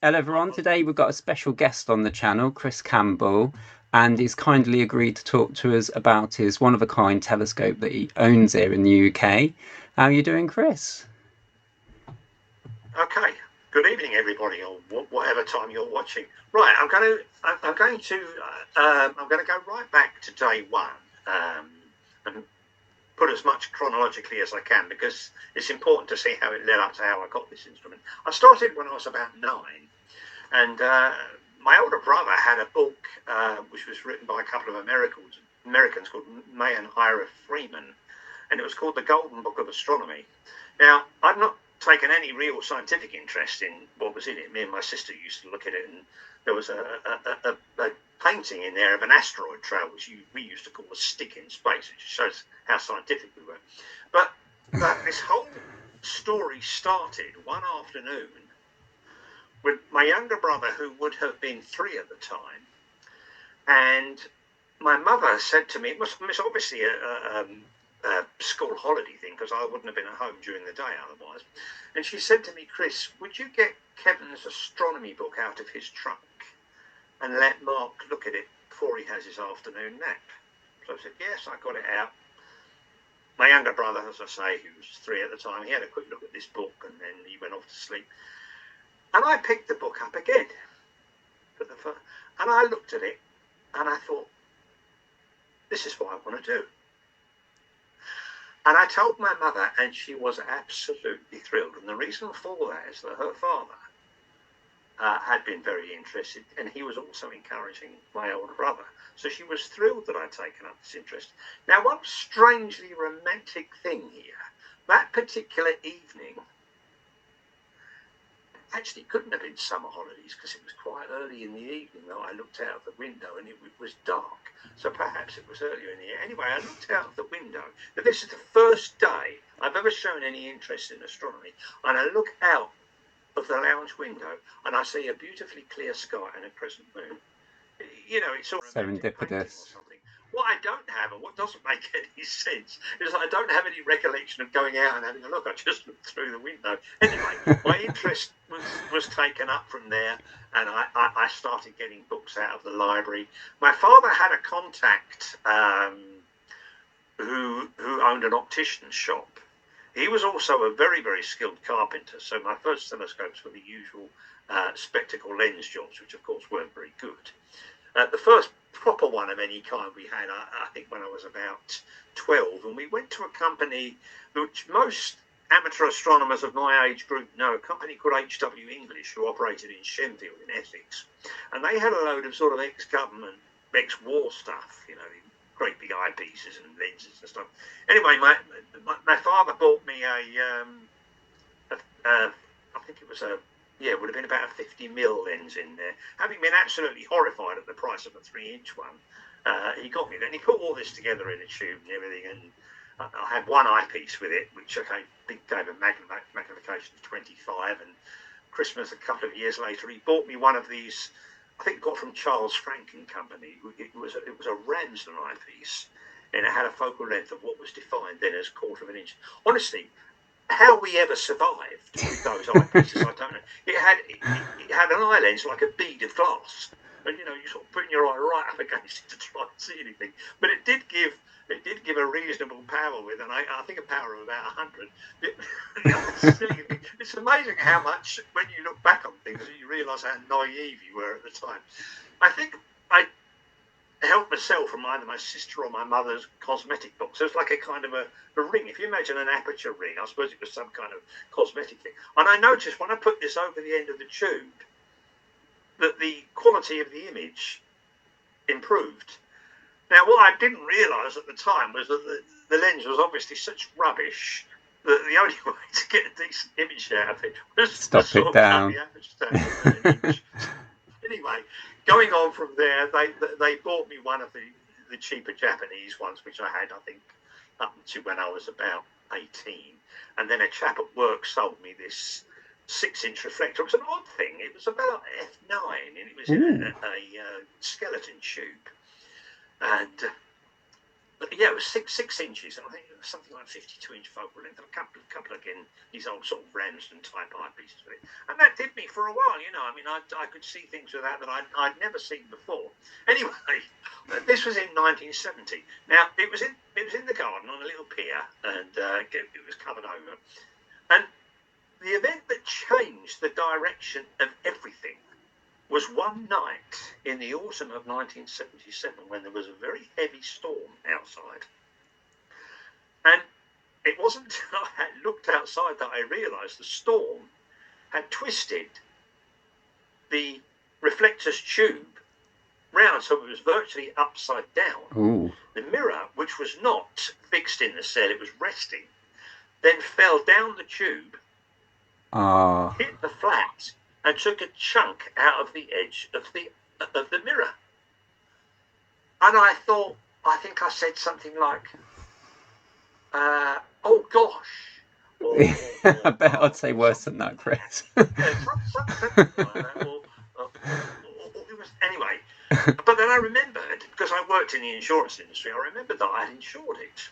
Hello everyone, today we've got a special guest on the channel, Chris Campbell, and he's kindly agreed to talk to us about his one-of-a-kind telescope that he owns here in the UK. How are you doing, Chris? Okay. Good evening, everybody, or whatever time you're watching. Right, I'm going to go right back to day one, and put as much chronologically as I can because it's important to see how it led up to how I got this instrument. I started when I was about 9, and my older brother had a book which was written by a couple of Americans called May and Ira Freeman, and it was called The Golden Book of Astronomy. Now, I've not taken any real scientific interest in what was in it. Me and my sister used to look at it, and there was a painting in there of an asteroid trail, which we used to call a stick in space, which shows how scientific we were. But this whole story started one afternoon with my younger brother, who would have been 3 at the time, and my mother said to me, it was obviously a school holiday thing because I wouldn't have been at home during the day otherwise. And she said to me, Chris, would you get Kevin's astronomy book out of his trunk and let Mark look at it before he has his afternoon nap? So I said, yes, I got it out. My younger brother, as I say, who was 3 at the time, he had a quick look at this book and then he went off to sleep. And I picked the book up again. And I looked at it and I thought, this is what I want to do. And I told my mother, and she was absolutely thrilled. And the reason for that is that her father had been very interested, and he was also encouraging my older brother. So she was thrilled that I'd taken up this interest. Now, one strangely romantic thing here, that particular evening, actually couldn't have been summer holidays because it was quite early in the evening, though. I looked out of the window and it was dark, so perhaps it was earlier in the year. Anyway, I looked out of the window. Now, this is the first day I've ever shown any interest in astronomy, and I look out of the lounge window and I see a beautifully clear sky and a crescent moon. You know, it's all romantic painting or Serendipitous. something. What I don't have, and what doesn't make any sense, is I don't have any recollection of going out and having a look. I just looked through the window. Anyway, my interest was taken up from there, and I started getting books out of the library. My father had a contact who owned an optician's shop. He was also a very, very skilled carpenter, so my first telescopes were the usual spectacle lens jobs, which of course weren't very good. The first proper one of any kind we had, I think, when I was about 12, and we went to a company which most amateur astronomers of my age group know, a company called HW English, who operated in Shenfield in Essex, and they had a load of sort of ex-government, ex-war stuff, you know, great big eyepieces and lenses and stuff. Anyway, my father bought me I think it was it would have been about a 50mm lens in there. Having been absolutely horrified at the price of a 3-inch one, he got me that, and he put all this together in a tube and everything, and I had one eyepiece with it, which gave a magnification of 25, and Christmas a couple of years later, he bought me one of these, I think got from Charles Franklin Company. It was a Ramsden eyepiece, and it had a focal length of what was defined then as 1/4 of an inch. Honestly, how we ever survived with those eyepieces, I don't know. It had an eye lens like a bead of glass, and you know, you sort of putting your eye right up against it to try and see anything. But it did give a reasonable power with, and I think a power of about 100. It's amazing how much, when you look back on things, you realise how naive you were at the time. I think I help myself from either my sister or my mother's cosmetic box. So it's like a kind of a ring. If you imagine an aperture ring, I suppose it was some kind of cosmetic thing. And I noticed when I put this over the end of the tube that the quality of the image improved. Now, what I didn't realise at the time was that the lens was obviously such rubbish that the only way to get a decent image out of it was to Stop sort it of cut down. the aperture down to an inch. Anyway, going on from there, they bought me one of the cheaper Japanese ones, which I had, I think, up to when I was about 18. And then a chap at work sold me this 6-inch reflector. It was an odd thing. It was about f9, and it was in a skeleton tube. And Yeah, it was 6 inches, and I think it was something like 52-inch focal length, and a couple again, these old sort of Ramsden type eyepieces with it, and that did me for a while. I mean, I could see things with that I'd never seen before. Anyway, this was in 1970. Now it was in the garden on a little pier, and it was covered over, and the event that changed the direction of everything was one night in the autumn of 1977 when there was a very heavy storm outside. And it wasn't until I had looked outside that I realised the storm had twisted the reflector's tube round, so it was virtually upside down. Ooh. The mirror, which was not fixed in the cell, it was resting, then fell down the tube, hit the flat, and took a chunk out of the edge of the mirror. And I thought, I think I said something like, "Oh gosh." I bet I'd say worse than that, Chris. Anyway, but then I remembered, because I worked in the insurance industry, I remembered that I had insured it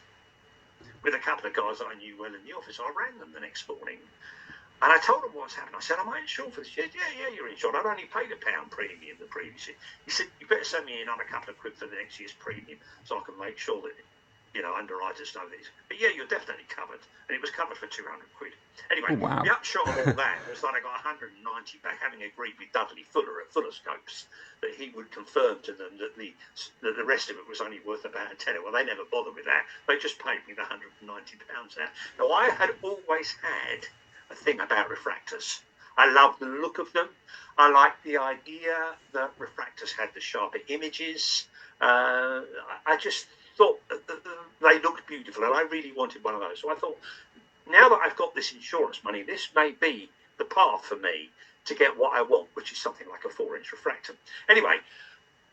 with a couple of guys that I knew well in the office. I rang them the next morning. And I told him what's happened. I said, "Am I insured for this?" He said, yeah, you're insured. I'd only paid £1 premium the previous year. He said, "You better send me another couple of quid for the next year's premium so I can make sure that, underwriters know this. But yeah, you're definitely covered." And it was covered for 200 quid. Anyway, wow. The upshot of all that was that I got 190 back, having agreed with Dudley Fuller at Fuller Scopes that he would confirm to them that the rest of it was only worth about a tenner. Well, they never bothered with that. They just paid me the £190 out. Now, I had always had a thing about refractors. I love the look of them. I like the idea that refractors had the sharper images. I just thought that they looked beautiful, and I really wanted one of those. So I thought, now that I've got this insurance money, this may be the path for me to get what I want, which is something like a 4-inch refractor. Anyway,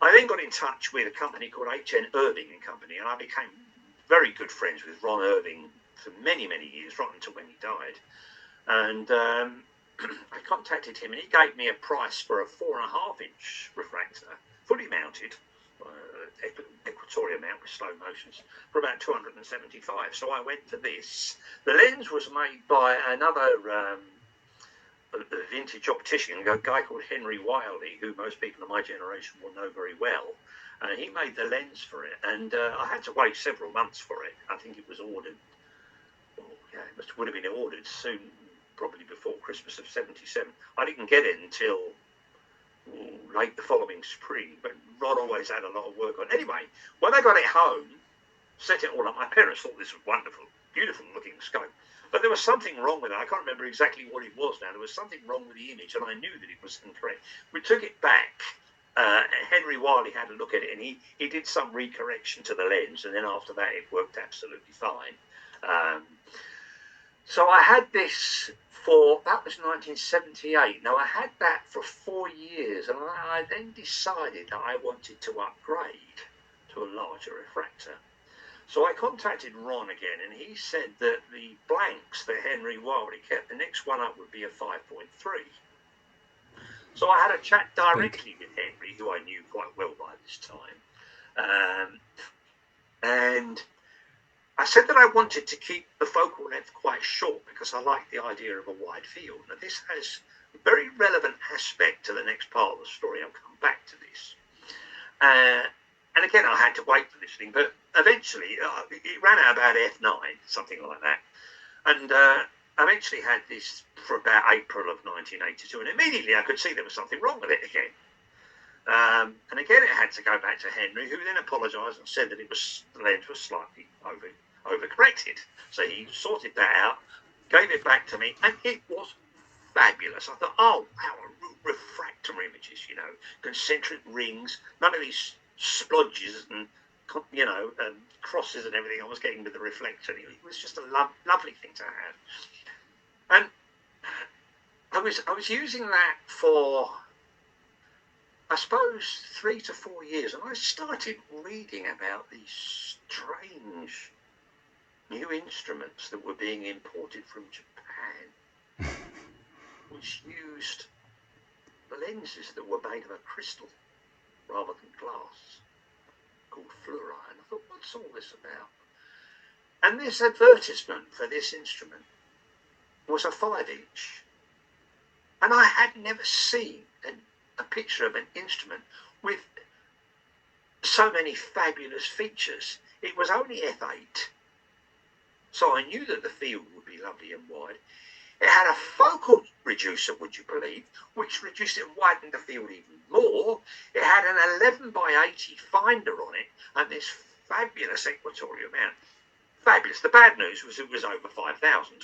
I then got in touch with a company called H.N. Irving and Company, and I became very good friends with Ron Irving for many, many years, right until when he died. And I contacted him, and he gave me a price for a 4.5-inch refractor, fully mounted, equatorial mount with slow motions, for about 275. So I went for this. The lens was made by another vintage optician, a guy called Henry Wiley, who most people of my generation will know very well. He made the lens for it, and I had to wait several months for it. I think it was ordered. It would have been ordered soon, probably before Christmas of 77. I didn't get it until late the following spring, but Rod always had a lot of work on. Anyway, when I got it home, set it all up, my parents thought this was wonderful, beautiful looking scope. But there was something wrong with it. I can't remember exactly what it was now. There was something wrong with the image, and I knew that it was incorrect. We took it back. Henry Wiley had a look at it, and he did some recorrection to the lens, and then after that it worked absolutely fine. So I had this that was 1978. Now, I had that for 4 years, and I then decided that I wanted to upgrade to a larger refractor. So I contacted Ron again, and he said that the blanks that Henry Wiley kept, the next one up would be a 5.3. So I had a chat directly with Henry, who I knew quite well by this time. And I said that I wanted to keep the focal length quite short because I like the idea of a wide field. Now, this has a very relevant aspect to the next part of the story. I'll come back to this. And again, I had to wait for this thing, but eventually it ran out about F9, something like that. And eventually had this for about April of 1982, and immediately I could see there was something wrong with it again. And again, it had to go back to Henry, who then apologised and said that the lens was slightly overcorrected. So he sorted that out, gave it back to me, and it was fabulous. I thought, oh, wow, refractor images, concentric rings, none of these splodges and crosses and everything I was getting with the reflector. It was just a lovely thing to have. And I was using that for, I suppose, 3 to 4 years, and I started reading about these strange new instruments that were being imported from Japan, which used lenses that were made of a crystal rather than glass. called fluorite. And I thought, what's all this about? And this advertisement for this instrument was a 5-inch. And I had never seen a picture of an instrument with so many fabulous features. It was only f8. So I knew that the field would be lovely and wide. It had a focal reducer, would you believe, which reduced it and widened the field even more. It had an 11 by 80 finder on it and this fabulous equatorial mount. Fabulous. The bad news was it was over 5,000.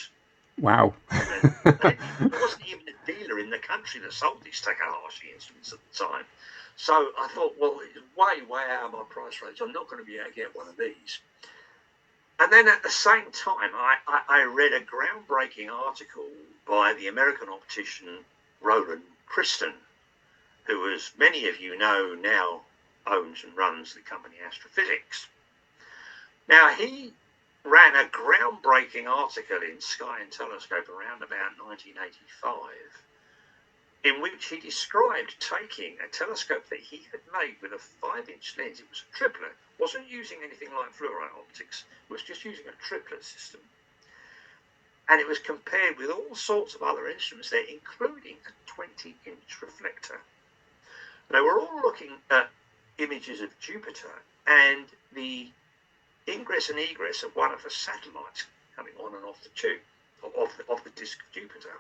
Wow. There wasn't even a dealer in the country that sold these Takahashi instruments at the time. So I thought, well, it's way out of my price range. I'm not going to be able to get one of these. And then at the same time, I read a groundbreaking article by the American optician Roland Christen, who, as many of you know, now owns and runs the company Astrophysics. Now, he ran a groundbreaking article in Sky and Telescope around about 1985, in which he described taking a telescope that he had made with a 5-inch lens. It was a triplet, wasn't using anything like fluorite optics, it was just using a triplet system. And it was compared with all sorts of other instruments there, including a 20-inch reflector. They were all looking at images of Jupiter and the ingress and egress of one of the satellites coming on and off the tube, of the disk of Jupiter.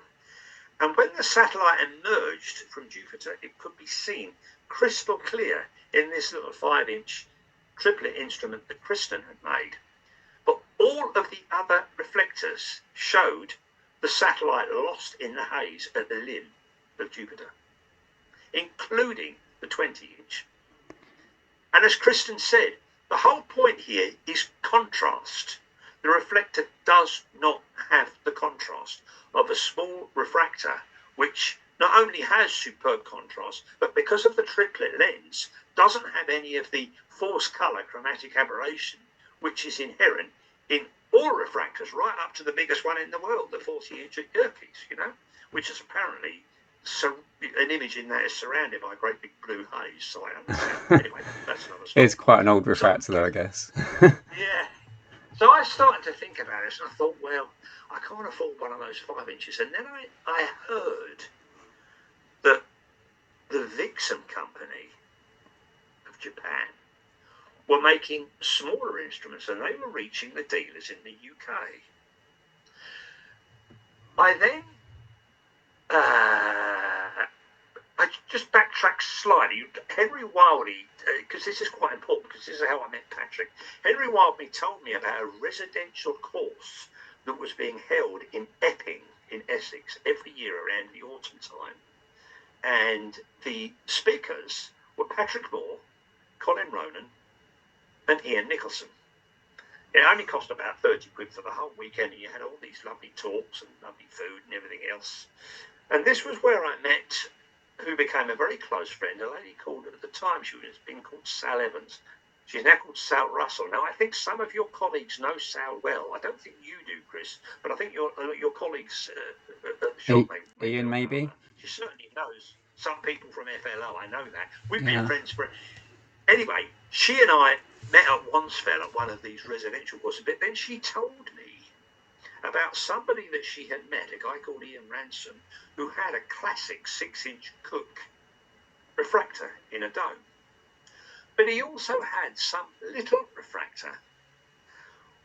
And when the satellite emerged from Jupiter, it could be seen crystal clear in this little 5-inch triplet instrument that Christen had made. But all of the other reflectors showed the satellite lost in the haze at the limb of Jupiter, including the 20-inch. And as Christen said, the whole point here is contrast. The reflector does not have the contrast of a small refractor, which not only has superb contrast, but because of the triplet lens, doesn't have any of the force colour chromatic aberration, which is inherent in all refractors, right up to the biggest one in the world, the 40-inch Eyepieces, which is apparently an image in there is surrounded by a great big blue haze. So I understand. Anyway, that's another story. It's quite an old refractor, though, I guess. Yeah. So I started to think about it, and I thought, well, I can't afford one of those 5 inches. And then I heard that the Vixen company of Japan were making smaller instruments, and they were reaching the dealers in the UK. I then I just backtrack slightly. Henry Wildey, because this is quite important, because this is how I met Patrick. Henry Wildey told me about a residential course that was being held in Epping in Essex every year around the autumn time. And the speakers were Patrick Moore, Colin Ronan, and Ian Nicholson. It only cost about 30 quid for the whole weekend, and you had all these lovely talks and lovely food and everything else. And this was where I met, who became a very close friend, a lady called, at the time she was being called Sal Evans. She's now called Sal Russell. Now, I think some of your colleagues know Sal well. I don't think you do, Chris, but I think your colleagues at the shop Ian, maybe? She certainly knows some people from FLO. I know that. We've been friends for... Anyway, she and I met at Wansfell at one of these residential courses, but then she told me about somebody that she had met, a guy called Ian Ransom, who had a classic 6-inch Cook refractor in a dome. But he also had some little refractor,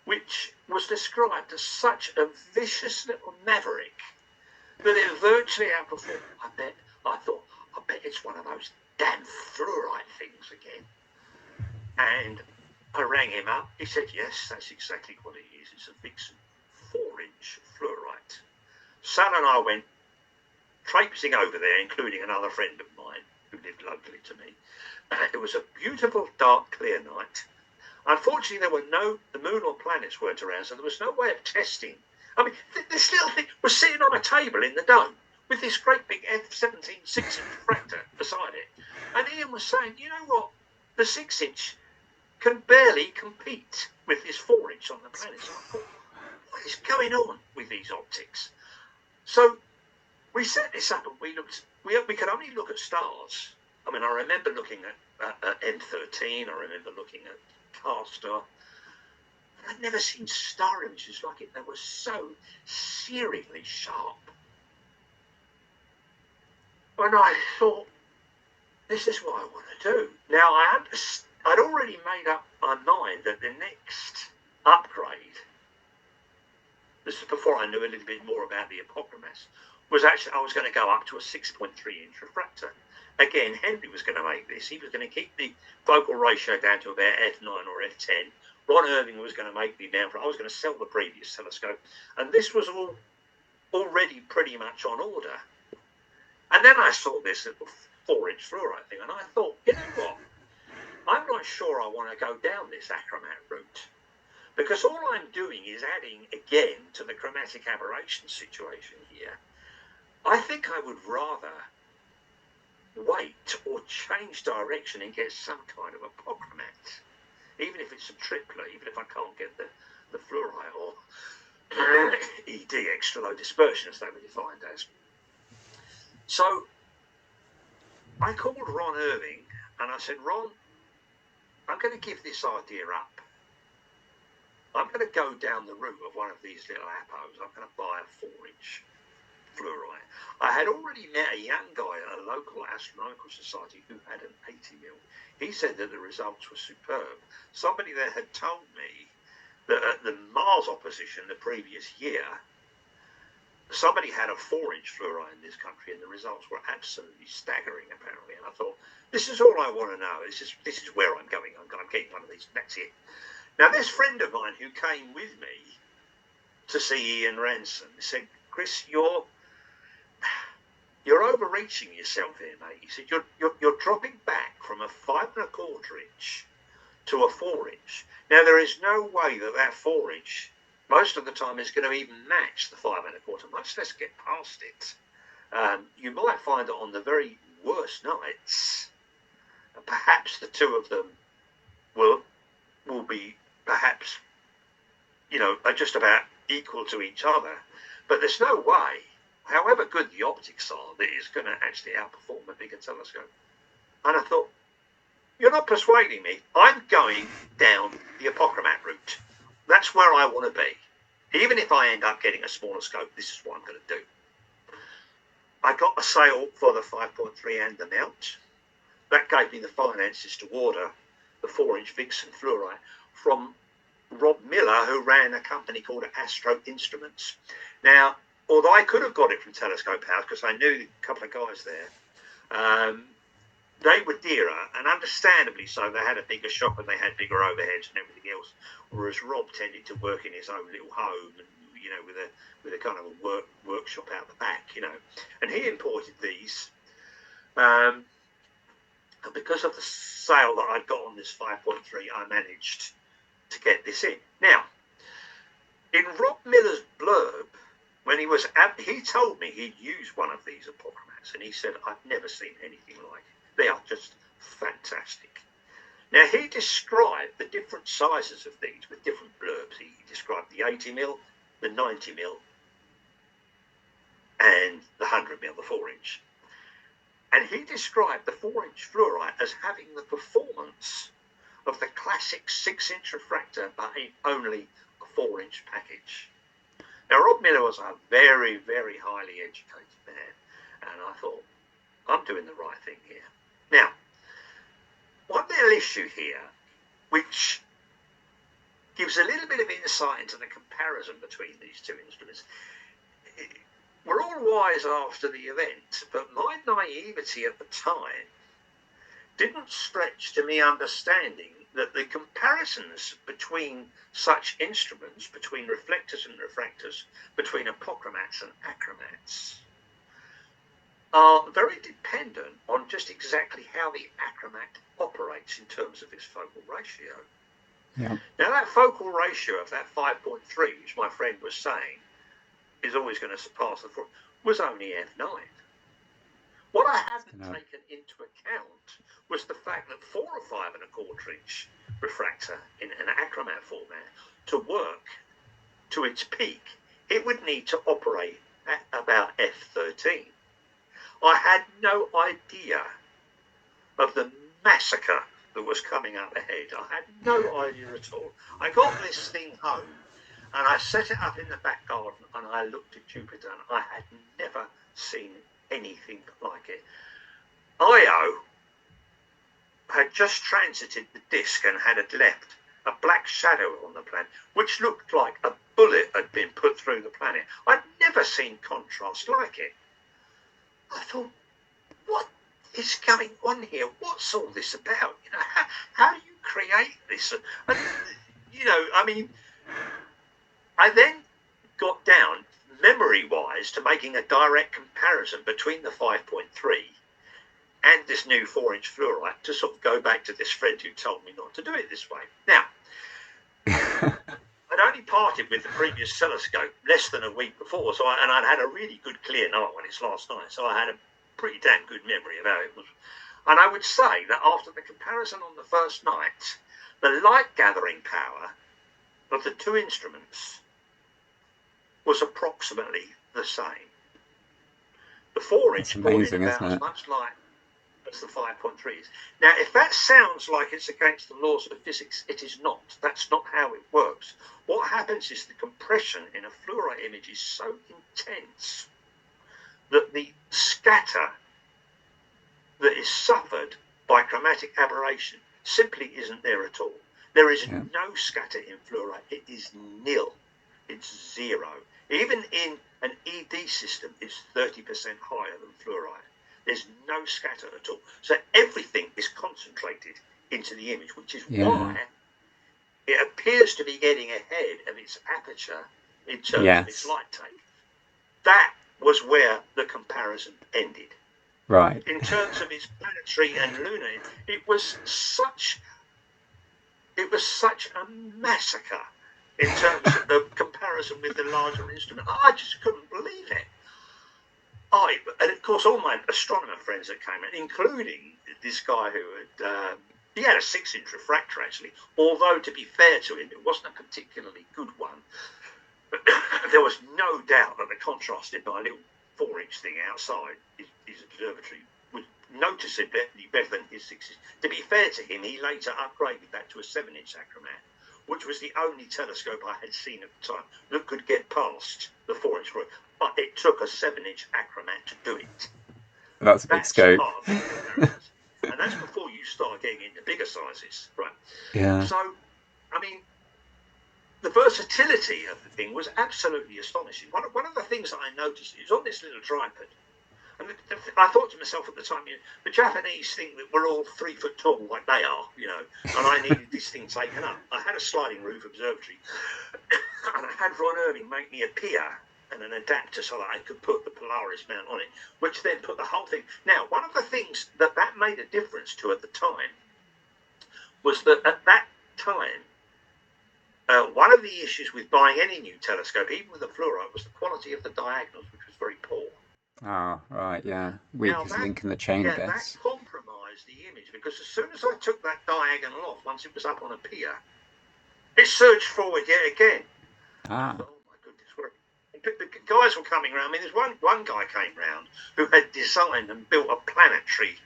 which was described as such a vicious little maverick that it virtually outperformed. I thought, I bet it's one of those damn fluorite things again. And I rang him up. He said, yes, that's exactly what it is. It's a Vixen 4-inch fluorite. Sal and I went traipsing over there, including another friend of mine who lived locally to me. It was a beautiful, dark, clear night. Unfortunately, the moon or planets weren't around, so there was no way of testing. I mean, this little thing was sitting on a table in the dome with this great big F-17 6-inch refractor beside it. And Ian was saying, you know what? The 6-inch can barely compete with this 4-inch on the planet. So I thought, what is going on with these optics? So we set this up and we could only look at stars I mean, I remember looking at M13, I remember looking at Castor. I'd never seen star images like it. They were so searingly sharp. And I thought, this is what I want to do. Now, I'd already made up my mind that the next upgrade, this is before I knew a little bit more about the Apochromas, was actually I was going to go up to a 6.3-inch refractor. Again, Henry was going to make this. He was going to keep the focal ratio down to about f9 or f10. Ron Irving was going to make the down. I was going to sell the previous telescope, and this was all already pretty much on order. And then I saw this little 4-inch fluorite thing, and I thought, you know what? I'm not sure I want to go down this achromat route, because all I'm doing is adding again to the chromatic aberration situation here. I think I would rather wait or change direction and get some kind of apochromat, even if it's a tripler, even if I can't get the fluorite or ED, extra low dispersion, as they were defined as. So I called Ron Irving and I said, Ron, I'm going to give this idea up. I'm going to go down the route of one of these little appos. I'm going to buy a 4-inch fluorite. I had already met a young guy at a local astronomical society who had an 80mm. He said that the results were superb. Somebody there had told me that at the Mars opposition the previous year, somebody had a 4-inch fluorite in this country and the results were absolutely staggering, apparently. And I thought, this is all I want to know. This is where I'm going. I'm getting one of these. That's it. Now, this friend of mine who came with me to see Ian Ransom said, Chris, you're overreaching yourself here, mate. He said, you're dropping back from a 5.25-inch to a 4-inch. Now, there is no way that 4-inch most of the time is going to even match the 5.25, much less get past it. You might find that on the very worst nights, perhaps the two of them will be perhaps, are just about equal to each other. But there's no way, however good the optics are, that it's going to actually outperform a bigger telescope. And I thought, you're not persuading me. I'm going down the apochromat route. That's where I want to be. Even if I end up getting a smaller scope, this is what I'm going to do. I got a sale for the 5.3 and the mount. That gave me the finances to order the 4-inch Vixen fluorite from Rob Miller, who ran a company called Astro Instruments. Now, although I could have got it from Telescope House because I knew a couple of guys there, they were dearer, and understandably so. They had a bigger shop and they had bigger overheads and everything else, whereas Rob tended to work in his own little home and, with a kind of a workshop out the back, and he imported these. And because of the sale that I'd got on this 5.3, I managed to get this in. Now, in Rob Miller's blurb, when he told me he'd used one of these apochromats, and he said, I've never seen anything like it. They are just fantastic. Now, he described the different sizes of these with different blurbs. He described the 80mm, the 90mm, and the 100mm, the 4-inch. And he described the 4-inch fluorite as having the performance of the classic 6-inch refractor, but in only a 4-inch package. Now, Rob Miller was a very, very highly educated man, and I thought, I'm doing the right thing here. Now, one little issue here, which gives a little bit of insight into the comparison between these two instruments. We're all wise after the event, but my naivety at the time didn't stretch to me understanding that the comparisons between such instruments, between reflectors and refractors, between apochromats and achromats, are very dependent on just exactly how the achromat operates in terms of its focal ratio. Yeah. Now, that focal ratio of that 5.3, which my friend was saying is always going to surpass the 4, was only f9. What I hadn't taken into account was the fact that for a 5.25-inch refractor in an achromat format to work to its peak, it would need to operate at about f13. I had no idea of the massacre that was coming up ahead. I had no idea at all. I got this thing home and I set it up in the back garden and I looked at Jupiter and I had never seen anything like it. Io had just transited the disk and had left a black shadow on the planet, which looked like a bullet had been put through the planet. I'd never seen contrast like it. I thought, what is going on here? What's all this about? You know, how do you create this? And, you know, I mean, I then got down, memory-wise, to making a direct comparison between the 5.3 and this new 4-inch fluorite to sort of go back to this friend who told me not to do it this way. Now, I'd only parted with the previous telescope less than a week before, and I'd had a really good clear night when it's last night, so I had a pretty damn good memory of how it was. And I would say that after the comparison on the first night, the light gathering power of the two instruments was approximately the same. The 4-inch brought in about as much light as the 5.3s. Now, if that sounds like it's against the laws of physics, it is not. That's not how it works. What happens is the compression in a fluorite image is so intense that the scatter that is suffered by chromatic aberration simply isn't there at all. There is no scatter in fluorite. It is nil. It's zero. Even in an ED system, it's 30% higher than fluorite. There's no scatter at all. So everything is concentrated into the image, which is why it appears to be getting ahead of its aperture in terms of its light take. That was where the comparison ended. Right. In terms of its planetary and lunar, it was such a massacre in terms of the comparison with the larger instrument. I just couldn't believe it. And of course, all my astronomer friends that came in, including this guy who he had a 6-inch refractor actually, although to be fair to him, it wasn't a particularly good one. But there was no doubt that the contrast in my little 4-inch thing outside his observatory was noticeably better than his 6-inch. To be fair to him, he later upgraded that to a 7-inch achromat, which was the only telescope I had seen at the time that could get past the 4-inch fluorite. But it took a 7-inch achromat to do it. That's a big scope. And that's before you start getting into bigger sizes, right? Yeah. So, I mean, the versatility of the thing was absolutely astonishing. One of the things that I noticed is on this little tripod, and I thought to myself at the time, you know, the Japanese think that we're all 3 foot tall like they are, you know, and I needed this thing taken up. I had a sliding roof observatory, and I had Ron Irving make me a pier and an adapter so that I could put the Polaris mount on it, which then put the whole thing. Now, one of the things that made a difference to at the time was that at that time, one of the issues with buying any new telescope, even with a fluorite, was the quality of the diagonals, which was very poor. Oh, right, yeah. Weakest link in the chain, I guess. That compromised the image, because as soon as I took that diagonal off, once it was up on a pier, it surged forward yet again. Ah. Oh my goodness. The guys were coming around. I mean, there's one guy came round who had designed and built a planetary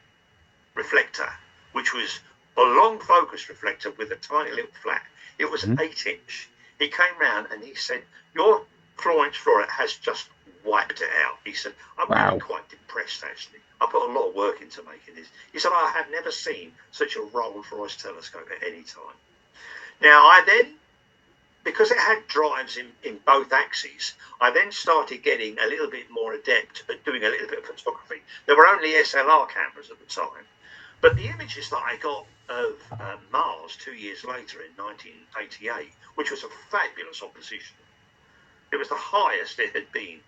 reflector, which was a long focus reflector with a tiny little flat. It was 8-inch. He came round and he said, your 4-inch fluorite has just wiped it out. He said, I'm really quite depressed actually. I put a lot of work into making this. He said, I have never seen such a Rolls-Royce telescope at any time. Now, I then, because it had drives in both axes, I then started getting a little bit more adept at doing a little bit of photography. There were only SLR cameras at the time, but the images that I got of Mars 2 years later in 1988, which was a fabulous opposition. It was the highest it had been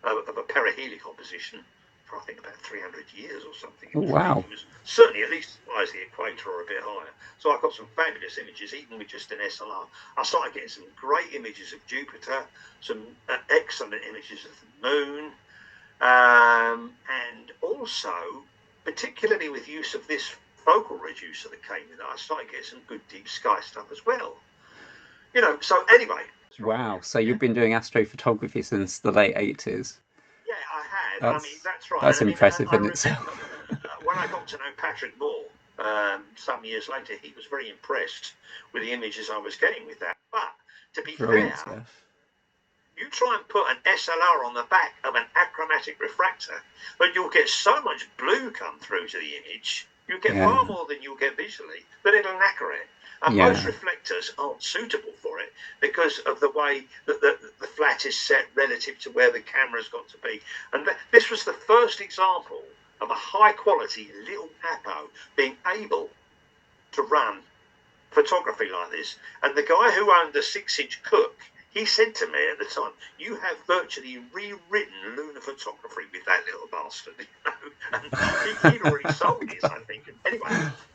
of a perihelic opposition for, I think, about 300 years or something. Oh, wow. It was certainly at least as high as the equator or a bit higher. So I got some fabulous images, even with just an SLR. I started getting some great images of Jupiter, some excellent images of the moon, and also, particularly with use of this focal reducer that came with it, I started getting some good deep sky stuff as well. You know, so anyway. Wow, so you've been doing astrophotography since the late 80s? Yeah, I had. I mean, that's right. That's impressive in itself. When I got to know Patrick Moore, some years later, he was very impressed with the images I was getting with that. But to be Brilliant fair, stuff. you try and put an SLR on the back of an achromatic refractor, but you'll get so much blue come through to the image. You get far more than you'll get visually, but it'll knacker it. And most reflectors aren't suitable for it because of the way that the flat is set relative to where the camera's got to be. And this was the first example of a high-quality little Apo being able to run photography like this. And the guy who owned the 6-inch Cook, he said to me at the time, "You have virtually rewritten lunar photography with that little bastard." And he'd already sold this, I think. Anyway,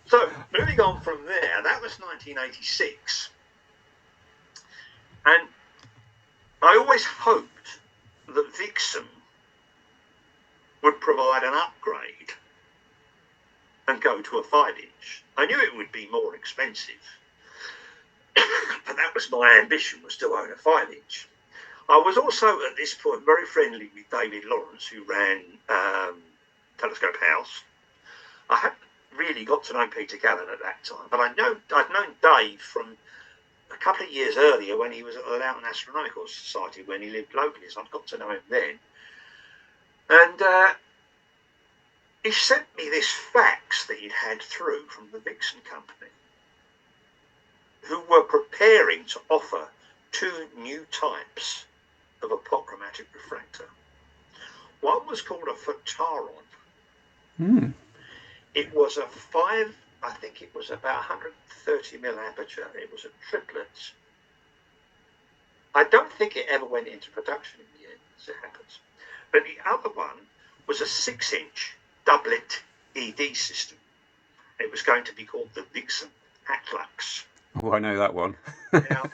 so moving on from there, that was 1986. And I always hoped that Vixen would provide an upgrade and go to a 5-inch. I knew it would be more expensive, but that was my ambition, was to own a 5-inch. I was also at this point very friendly with David Lawrence, who ran Telescope House. I hadn't really got to know Peter Gallen at that time, but I'd known Dave from a couple of years earlier when he was at the Loughton Astronomical Society, when he lived locally, so I'd got to know him then. And he sent me this fax that he'd had through from the Vixen company, who were preparing to offer 2 new types of apochromatic refractor. One was called a Photaron. It was a I think it was about 130mm aperture. It was a triplet. I don't think it ever went into production in the end, as it happens. But the other one was a 6-inch doublet ED system. It was going to be called the Vixen Atlux. Oh, I know that one. Now,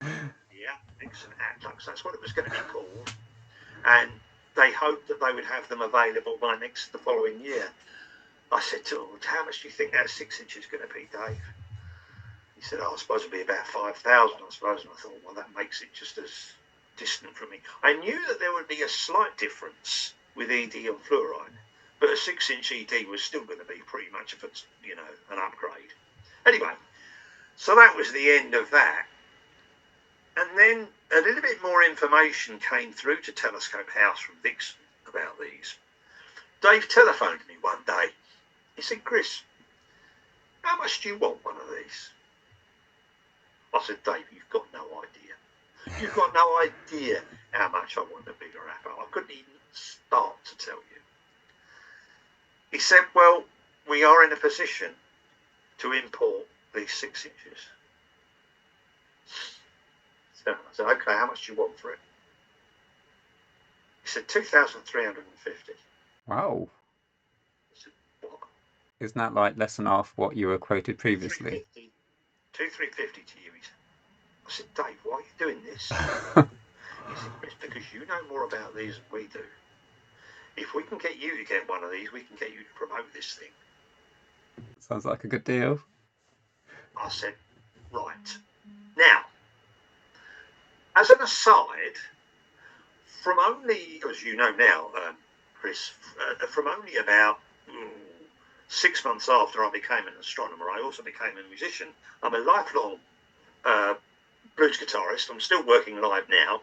yeah, Vixen Atlux, that's what it was going to be called. And they hoped that they would have them available by the following year. I said to him, "How much do you think that 6-inch is going to be, Dave?" He said, "I suppose it'll be about 5,000, I suppose." And I thought, well, that makes it just as distant from me. I knew that there would be a slight difference with ED and fluoride, but a 6-inch ED was still going to be pretty much of an upgrade. Anyway, so that was the end of that. And then a little bit more information came through to Telescope House from Vixen about these. Dave telephoned me one day. He said, "Chris, how much do you want one of these?" I said, "Dave, you've got no idea. You've got no idea how much I want a bigger Apo. I couldn't even start to tell you." He said, "Well, we are in a position to import these 6 inches." So I said, "Okay, how much do you want for it?" He said, 2,350. Wow. I said, "What?" Isn't that like less than half what you were quoted previously? 2,350 to you. He said. I said, "Dave, why are you doing this?" He said, "Chris, because you know more about these than we do. If we can get you to get one of these, we can get you to promote this thing." Sounds like a good deal. I said, "Right." Now, as an aside, from only, as you know now, Chris, from only about 6 months after I became an astronomer, I also became a musician. I'm a lifelong blues guitarist. I'm still working live now.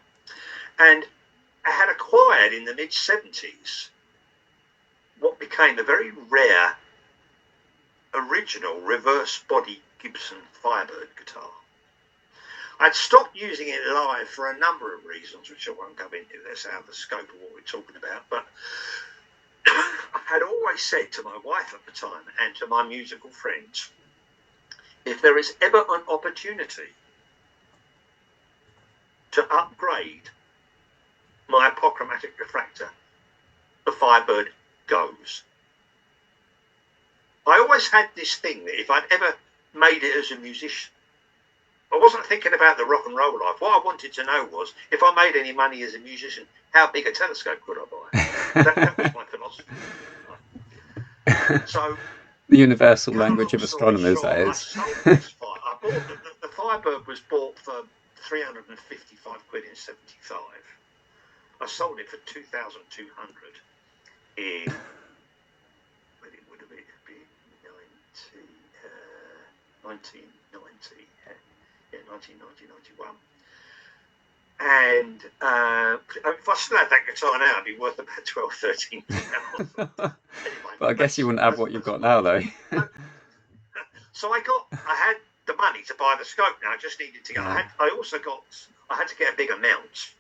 And I had acquired in the mid-70s what became a very rare original reverse body Gibson Firebird guitar. I'd stopped using it live for a number of reasons, which I won't go into. That's out of the scope of what we're talking about. But I had always said to my wife at the time and to my musical friends, if there is ever an opportunity to upgrade my apochromatic refractor, the Firebird goes. I always had this thing that if I'd ever made it as a musician, I wasn't thinking about the rock and roll life. What I wanted to know was, if I made any money as a musician, how big a telescope could I buy? That was my philosophy. So, the universal cut a language long of story astronomers, short, that I is. sold this I bought the Firebird was bought for 355 quid in 75. I sold it for 2,200 in, well, it would have been 90, 1990, yeah, 1990, 91. And if I still had that guitar now, it'd be worth about 12, 13 pounds. Anyway, But I guess you wouldn't have what you've got now, though. So I had the money to buy the scope now. I just needed to go. Yeah. I had to get a bigger mount.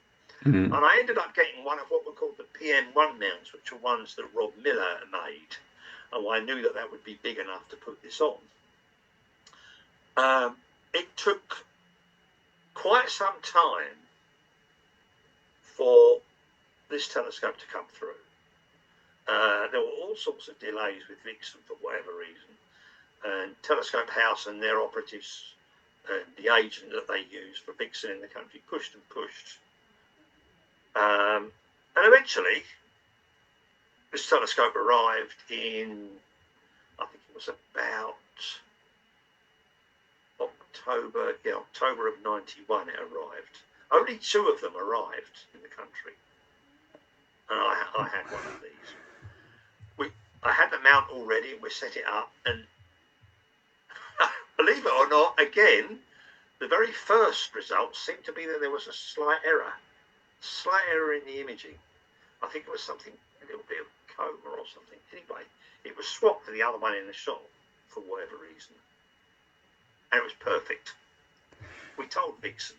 Mm. And I ended up getting one of what were called the PM1 mounts, which are ones that Rob Miller made. And I knew that would be big enough to put this on. It took quite some time for this telescope to come through. There were all sorts of delays with Vixen for whatever reason. And Telescope House and their operatives, the agent that they used for Vixen in the country, pushed and pushed. And eventually, this telescope arrived in, I think it was about October of 91 it arrived. Only 2 of them arrived in the country. And I had one of these. I had the mount already and we set it up, and believe it or not, again, the very first results seemed to be that there was a slight error in the imaging. I think it was something, a little bit of coma or something. Anyway, it was swapped to the other one in the shot for whatever reason. And it was perfect. We told Vixen.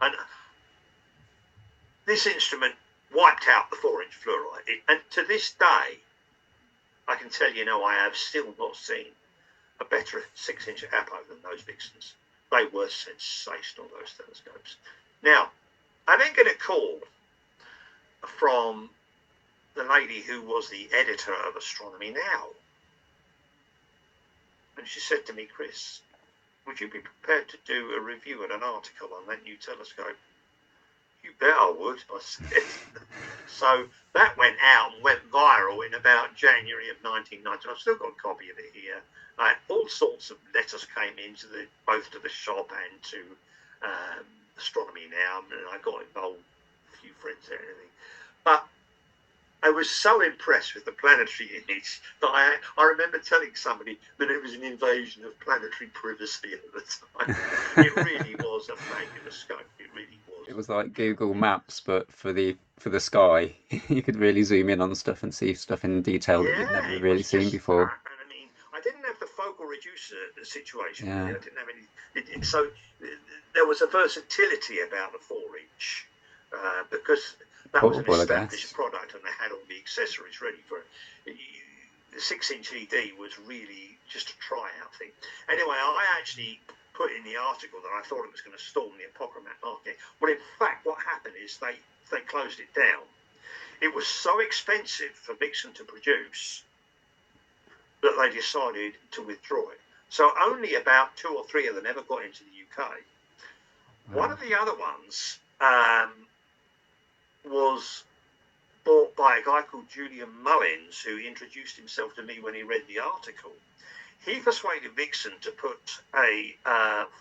And this instrument wiped out the 4-inch fluorite. And to this day, I can tell you now, I have still not seen a better 6-inch apo than those Vixens. They were sensational, those telescopes. Now, I then get a call from the lady who was the editor of Astronomy Now. And she said to me, Chris, would you be prepared to do a review and an article on that new telescope? You bet I would, I said. So that went out and went viral in about January of 1990. I've still got a copy of it here. All sorts of letters came in both to the shop and to Astronomy Now, and I got involved, a few friends there and everything. But I was so impressed with the planetary image that I remember telling somebody that it was an invasion of planetary privacy at the time. It really was a fabulous scope. It really was. It was like Google Maps, but for the sky. You could really zoom in on stuff and see stuff in detail that you'd never really seen before. And I mean, I didn't have the focal reducer situation. Yeah. I didn't have any. So there was a versatility about the 4-inch because that was an established product, and they had all the accessories ready for it. The 6-inch ED was really just a tryout thing. Anyway, I actually put in the article that I thought it was going to storm the Apocrymat market. Well, in fact, what happened is they closed it down. It was so expensive for Vixen to produce that they decided to withdraw it. So only about 2 or 3 of them ever got into the UK. One of the other ones was bought by a guy called Julian Mullins, who introduced himself to me when he read the article. He persuaded Vixen to put a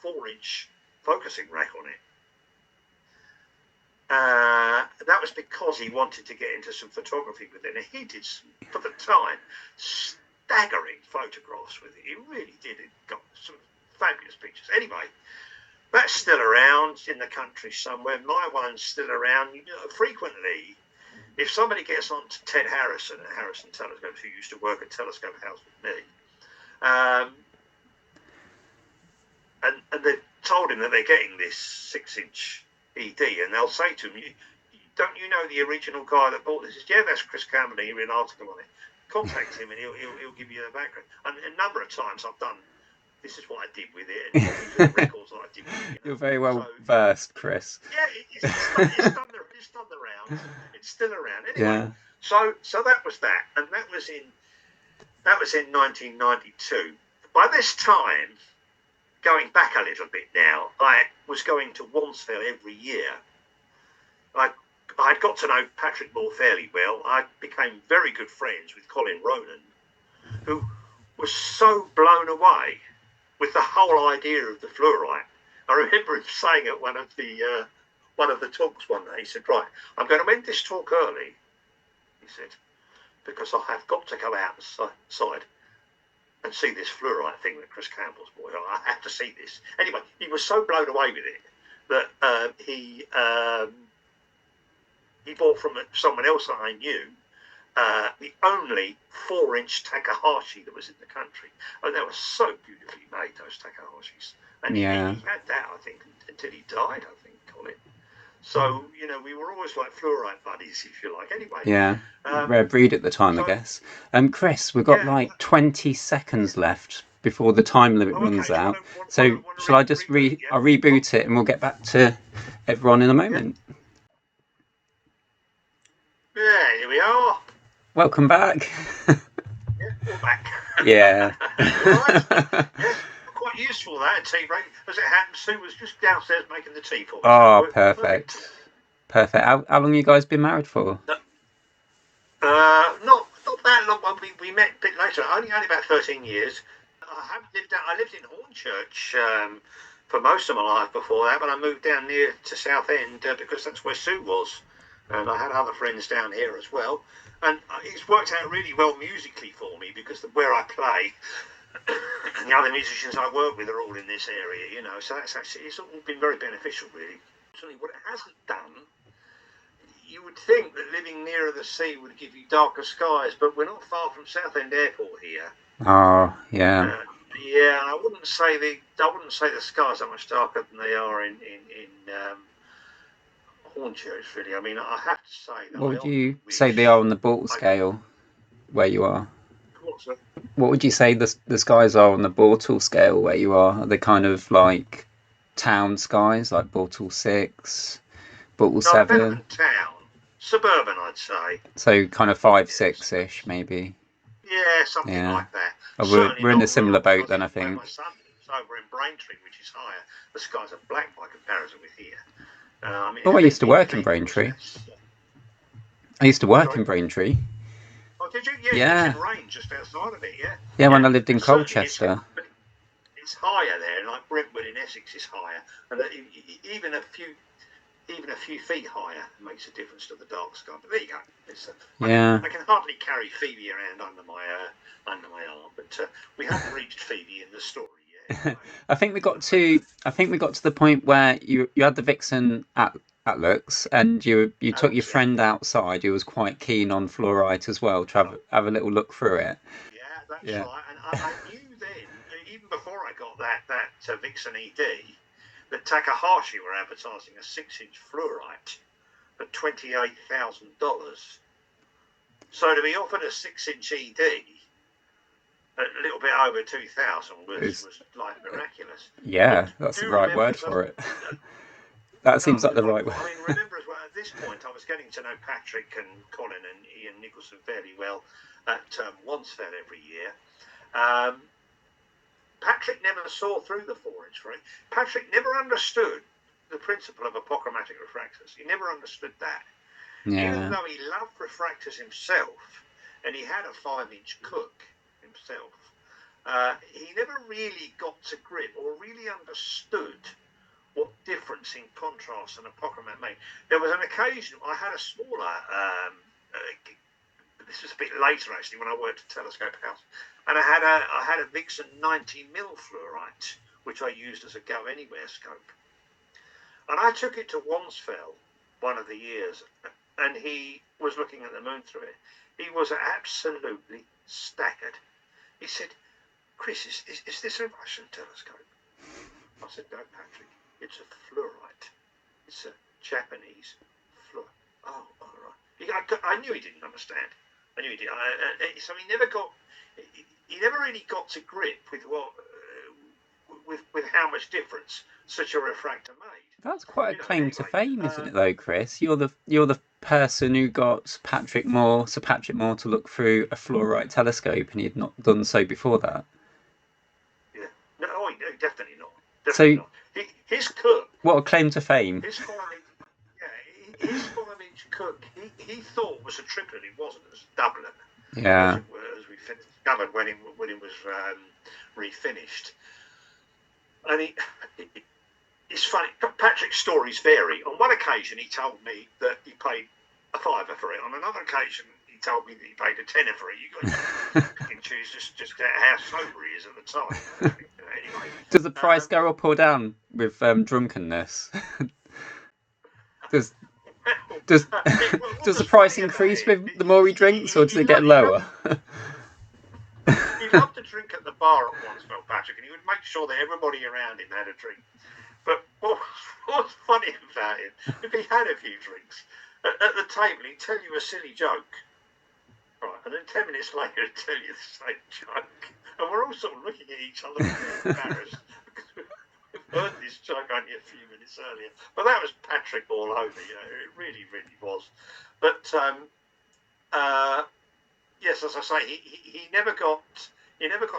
4-inch focusing rack on it. That was because he wanted to get into some photography with it, and he did, for the time, staggering photographs with it. He really did. It got some fabulous pictures. Anyway, that's still around in the country somewhere. My one's still around. You know, frequently, if somebody gets on to Ted Harrison at Harrison Telescopes, who used to work at Telescope House with me, and they've told him that they're getting this 6-inch ED, and they'll say to him, don't you know the original guy that bought this? He says, yeah, that's Chris Campbell. He read an article on it. Contact him and he'll give you the background. And a number of times I've done, this is what I did with it, and the records that I did with it. You know? You're very well versed, Chris. Yeah, it's done the rounds. It's still around. Anyway, Yeah. So that was that, and that was in 1992. By this time, going back a little bit now, I was going to Wansfell every year. I'd got to know Patrick Moore fairly well. I became very good friends with Colin Ronan, who was so blown away with the whole idea of the fluorite. I remember him saying at one of the talks one day, he said, right, I'm going to end this talk early, he said, because I have got to go outside and see this fluorite thing that Chris Campbell's bought. I have to see this. Anyway, he was so blown away with it that he bought from someone else that I knew the only 4-inch Takahashi that was in the country. And they were so beautifully made, those Takahashis. And he had that, I think, until he died, I think, Colin. So, you know, we were always like fluorite buddies, if you like. Anyway. Yeah. Rare breed at the time, I guess. Chris, we've got like 20 seconds left before the time limit runs out. So shall I just I'll reboot it and we'll get back to everyone in a moment. Yeah, here we are. Welcome back. Yeah, we're back. Yeah. Quite useful that tea break. As it happens, Sue was just downstairs making the tea for me. Oh, perfect. Perfect. How long have you guys been married for? Not that long. We met a bit later. Only about 13 years. I lived in Hornchurch for most of my life before that, but I moved down near to Southend because that's where Sue was, and I had other friends down here as well. And it's worked out really well musically for me because where I play and the other musicians I work with are all in this area, you know. So it's all been very beneficial, really. Certainly, what it hasn't done, you would think that living nearer the sea would give you darker skies, but we're not far from Southend Airport here. Oh, yeah. Yeah, and I wouldn't say the skies are much darker than they are in Hornchurch, really. I mean, I have to say that. What would you say they are on the Bortle scale where you are? What would you say the skies are on the Bortle scale where you are? Are they kind of like town skies, like Bortle 6, Bortle 7? Better than town. Suburban, I'd say. So kind of 5, 6-ish, maybe. Yeah, something like that. Oh, we're in a similar boat then, I think. My son lives over in Braintree, which is higher. The skies are black by comparison with here. I used to work in Braintree. I used to work in Braintree. Oh, did you? Yeah. It's in range just outside of it, yeah. Yeah, when I lived in Colchester. It's higher there, like Brentwood in Essex is higher, and even a few feet higher makes a difference to the dark sky. But there you go. I can hardly carry Phoebe around under my arm, but we haven't reached Phoebe in the story yet. I think we got to the point where you had the Vixen at looks, and you took your friend outside who was quite keen on fluorite as well to have a little look through it. Yeah, that's right. And I knew then, even before I got that Vixen ED, that Takahashi were advertising a 6-inch fluorite for $28,000. So to be offered a 6-inch ED at a little bit over 2,000 was like miraculous. Yeah, that's the right word for it. That seems like the right word. I mean, remember as well, at this point I was getting to know Patrick and Colin and Ian Nicholson fairly well at Wansfeld every year. Patrick never saw through the 4-inch frame. Patrick never understood the principle of apochromatic refractors. He never understood that. Yeah. Even though he loved refractors himself, and he had a 5-inch Cook himself, he never really got to grip or really understood what difference in contrast an apochromat made. There was an occasion I had a smaller, this was a bit later actually when I worked at Telescope House, and I had a Vixen 90mm fluorite, which I used as a go anywhere scope. And I took it to Wansfeld one of the years, and he was looking at the moon through it. He was absolutely staggered. He said, "Chris, is this a Russian telescope?" I said, "No, Patrick, it's a fluorite. It's a Japanese fluorite." Oh, all right. I knew he didn't understand. I knew he did. So he never really got to grip with with how much difference such a refractor made. That's quite a claim to fame, isn't it, though, Chris? You're the person who got Sir Patrick Moore to look through a fluorite telescope, and he had not done so before that. Yeah, no, definitely not. Definitely not. His Cook. What a claim to fame! His 5-inch Cook, he thought was a triplet. It wasn't. It was a doublet. Yeah. As we discovered when it was refinished. And it's funny. Patrick's stories vary. On one occasion, he told me that he paid a £5 for it. On another occasion, he he told me that he paid a tenner for it. You can choose just how sober he is at the time. Anyway, Does the price go up or down with drunkenness? does does does the price increase with the more he drinks, or does it get lower? He loved to drink at the bar at once, Patrick, and he would make sure that everybody around him had a drink. But what's funny about him, if he had a few drinks, at the table he'd tell you a silly joke, right, and then 10 minutes later he'd tell you the same joke. And we're all sort of looking at each other embarrassed because we've heard this joke only a few minutes earlier. But that was Patrick all over, it really, really was. But yes, as I say, he never got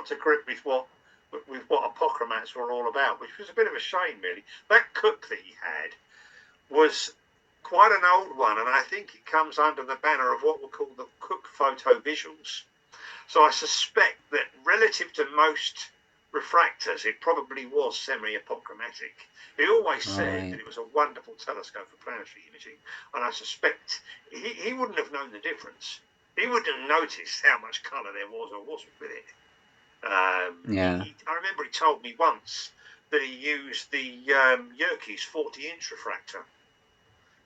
to grip with what apochromats were all about, which was a bit of a shame, really. That cook that he had was quite an old one, and I think it comes under the banner of what were called the Cook photo visuals. So I suspect that relative to most refractors, it probably was semi-apochromatic. He always said that it was a wonderful telescope for planetary imaging, and I suspect he wouldn't have known the difference. He wouldn't have noticed how much colour there was or wasn't with it. I remember he told me once that he used the Yerkes 40-inch refractor,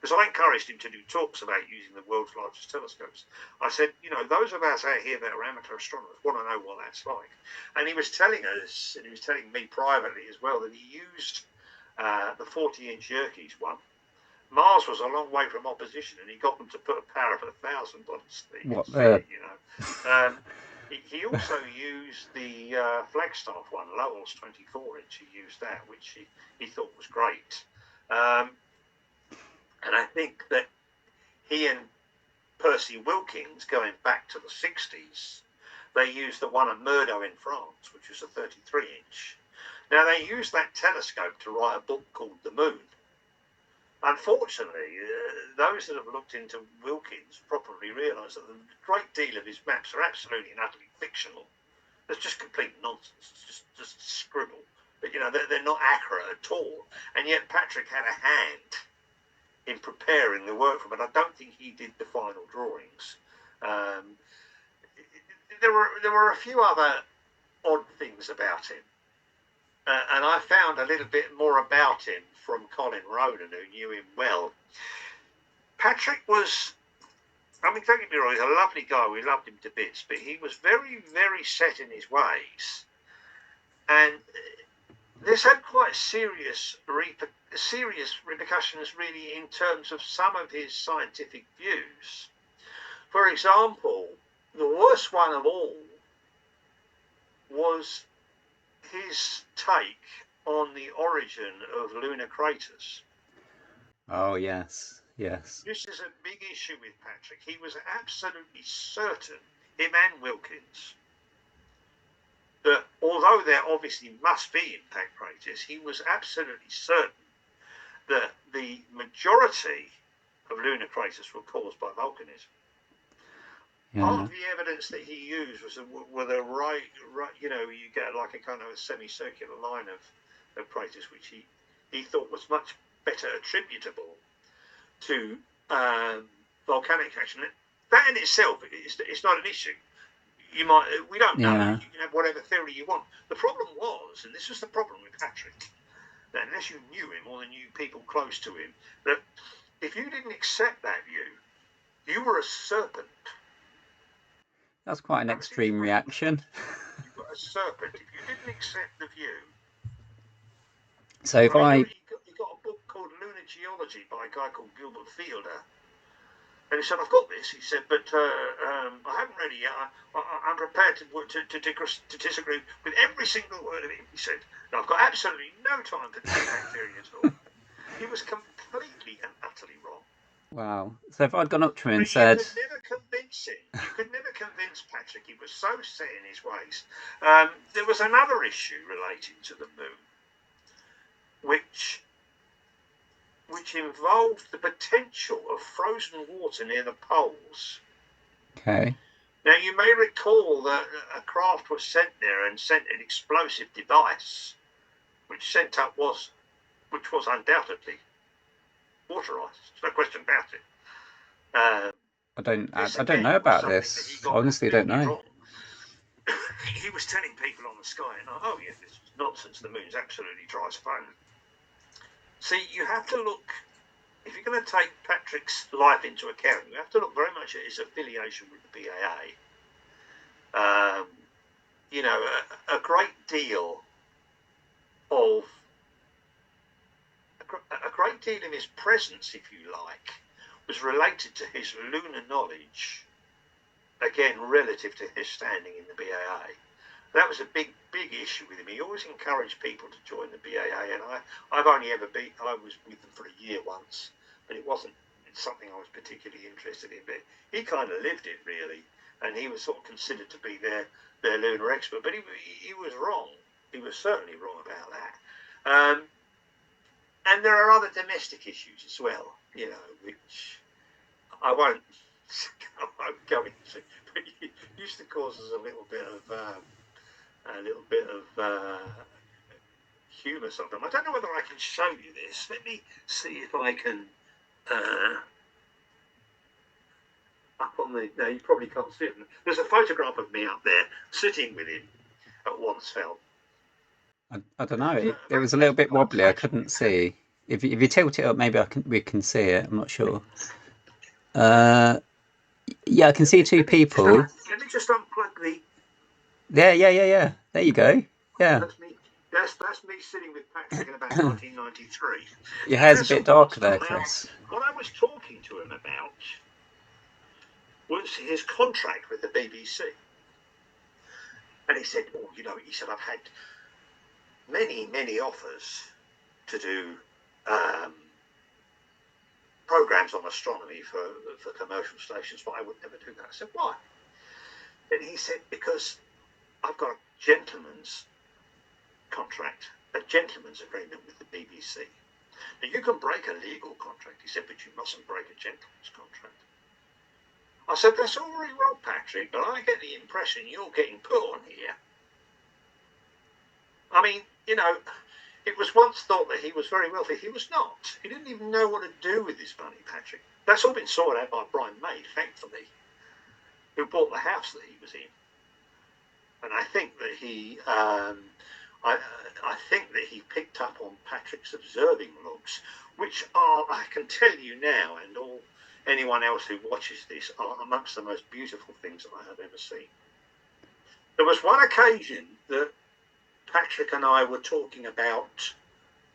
because I encouraged him to do talks about using the world's largest telescopes. I said, those of us out here that are amateur astronomers want to know what that's like. And he was telling us, and he was telling me privately as well, that he used the 40-inch Yerkes one. Mars was a long way from opposition, and he got them to put a power of 1,000 on it. He also used the Flagstaff one, Lowell's 24-inch. He used that, which he thought was great. And I think that he and Percy Wilkins, going back to the 60s, they used the one at Murdo in France, which was a 33-inch. Now, they used that telescope to write a book called The Moon. Unfortunately, those that have looked into Wilkins probably realise that a great deal of his maps are absolutely and utterly fictional. It's just complete nonsense. It's just scribble. But, they're not accurate at all. And yet Patrick had a hand in preparing the work for him, and I don't think he did the final drawings. There were a few other odd things about him. And I found a little bit more about him from Colin Ronan, who knew him well. Patrick was, don't get me wrong, he's a lovely guy. We loved him to bits, but he was very, very set in his ways. And this had quite serious repercussions, really, in terms of some of his scientific views. For example, the worst one of all was his take on the origin of lunar craters. Oh, yes. This is a big issue with Patrick. He was absolutely certain, him and Wilkins, that although there obviously must be impact craters, he was absolutely certain that the majority of lunar craters were caused by volcanism. Part of the evidence that he used was with a right, you get like a kind of a semicircular line of craters, which he thought was much better attributable to volcanic action. That in itself, it's not an issue. We don't know. You can have whatever theory you want. The problem was, and this was the problem with Patrick, that unless you knew him or knew people close to him, that if you didn't accept that view, you were a serpent. That's quite an extreme reaction. You were a serpent if you didn't accept the view. So if he got a book called Lunar Geology by a guy called Gilbert Fielder. And he said, I've got this. He said, but I haven't read it yet. I'm prepared to disagree with every single word of it, he said. And I've got absolutely no time for the impact theory at all. He was completely and utterly wrong. Wow. So if I'd gone up to him and said... You could never convince him. You could never convince Patrick. He was so set in his ways. There was another issue relating to the moon, which involved the potential of frozen water near the poles. Okay. Now, you may recall that a craft was sent there and sent an explosive device, which was undoubtedly water ice. There's no question about it. This I don't again know was about something that he this. I got honestly don't completely know. wrong. He was telling people on the sky, and oh yeah, this is nonsense. The moon's absolutely dry as bone. See, you have to look. If you're going to take Patrick's life into account, you have to look very much at his affiliation with the BAA. You know, a great deal of his presence, if you like, was related to his lunar knowledge. Again, relative to his standing in the BAA. That was a big issue with him. He always encouraged people to join the BAA, and I was with them for a year once, but it wasn't something I was particularly interested in. But he kind of lived it, really, and he was sort of considered to be their lunar expert. But he was wrong. He was certainly wrong about that. And there are other domestic issues as well, you know, which I won't go into, but it used to cause us a little bit of humour sometimes. I don't know whether I can show you this. Let me see if I can. Up on the, no, you probably can't see it. There's a photograph of me up there sitting with him at Wansfeld. I don't know. It was a little bit wobbly. I couldn't see. If you tilt it up, maybe we can see it. I'm not sure. Yeah, I can see two people. Let me just unplug the. Yeah. There you go. Yeah. That's me. That's me sitting with Patrick in about 1993. Your hair's a bit darker there, Chris. What I was talking to him about was his contract with the BBC. And he said, oh, you know, he said, I've had many offers to do programs on astronomy for commercial stations, but I would never do that. I said, why? And he said, because I've got a gentleman's contract, a gentleman's agreement with the BBC. Now, you can break a legal contract, he said, but you mustn't break a gentleman's contract. I said, that's all very well, Patrick, but I get the impression you're getting put on here. I mean, you know, it was once thought that he was very wealthy. He was not. He didn't even know what to do with his money, Patrick. That's all been sorted out by Brian May, thankfully, who bought the house that he was in. And I think that he, I think that he picked up on Patrick's observing logs, which are, I can tell you now, and anyone else who watches this, are amongst the most beautiful things that I have ever seen. There was one occasion that Patrick and I were talking about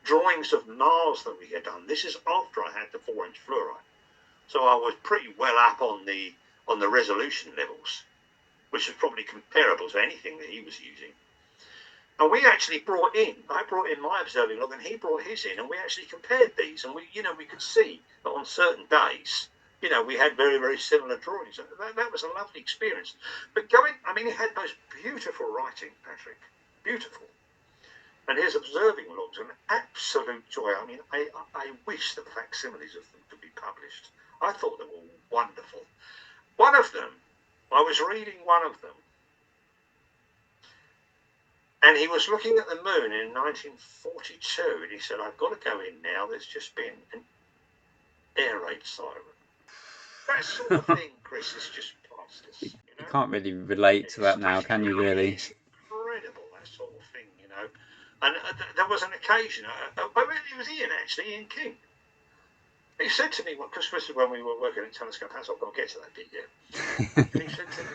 drawings of Mars that we had done. This is after I had the 4-inch fluorite, so I was pretty well up on the resolution levels, which was probably comparable to anything that he was using. And we actually I brought in my observing log, and he brought his in, and we actually compared these, and we could see that on certain days, we had very, very similar drawings. That was a lovely experience. But he had most beautiful writing, Patrick. Beautiful. And his observing logs are an absolute joy. I mean, I wish the facsimiles of them could be published. I thought they were wonderful. One of them, I was reading one of them, and he was looking at the moon in 1942, and he said, I've got to go in now. There's just been an air raid siren. That sort of thing, Chris, is just priceless. You can't really relate to that now, can you, really? It's incredible, that sort of thing, And there was an occasion, it was Ian King. He said to me, because this is when we were working at Telescope House, I've got to get to that bit yet. And he said to me,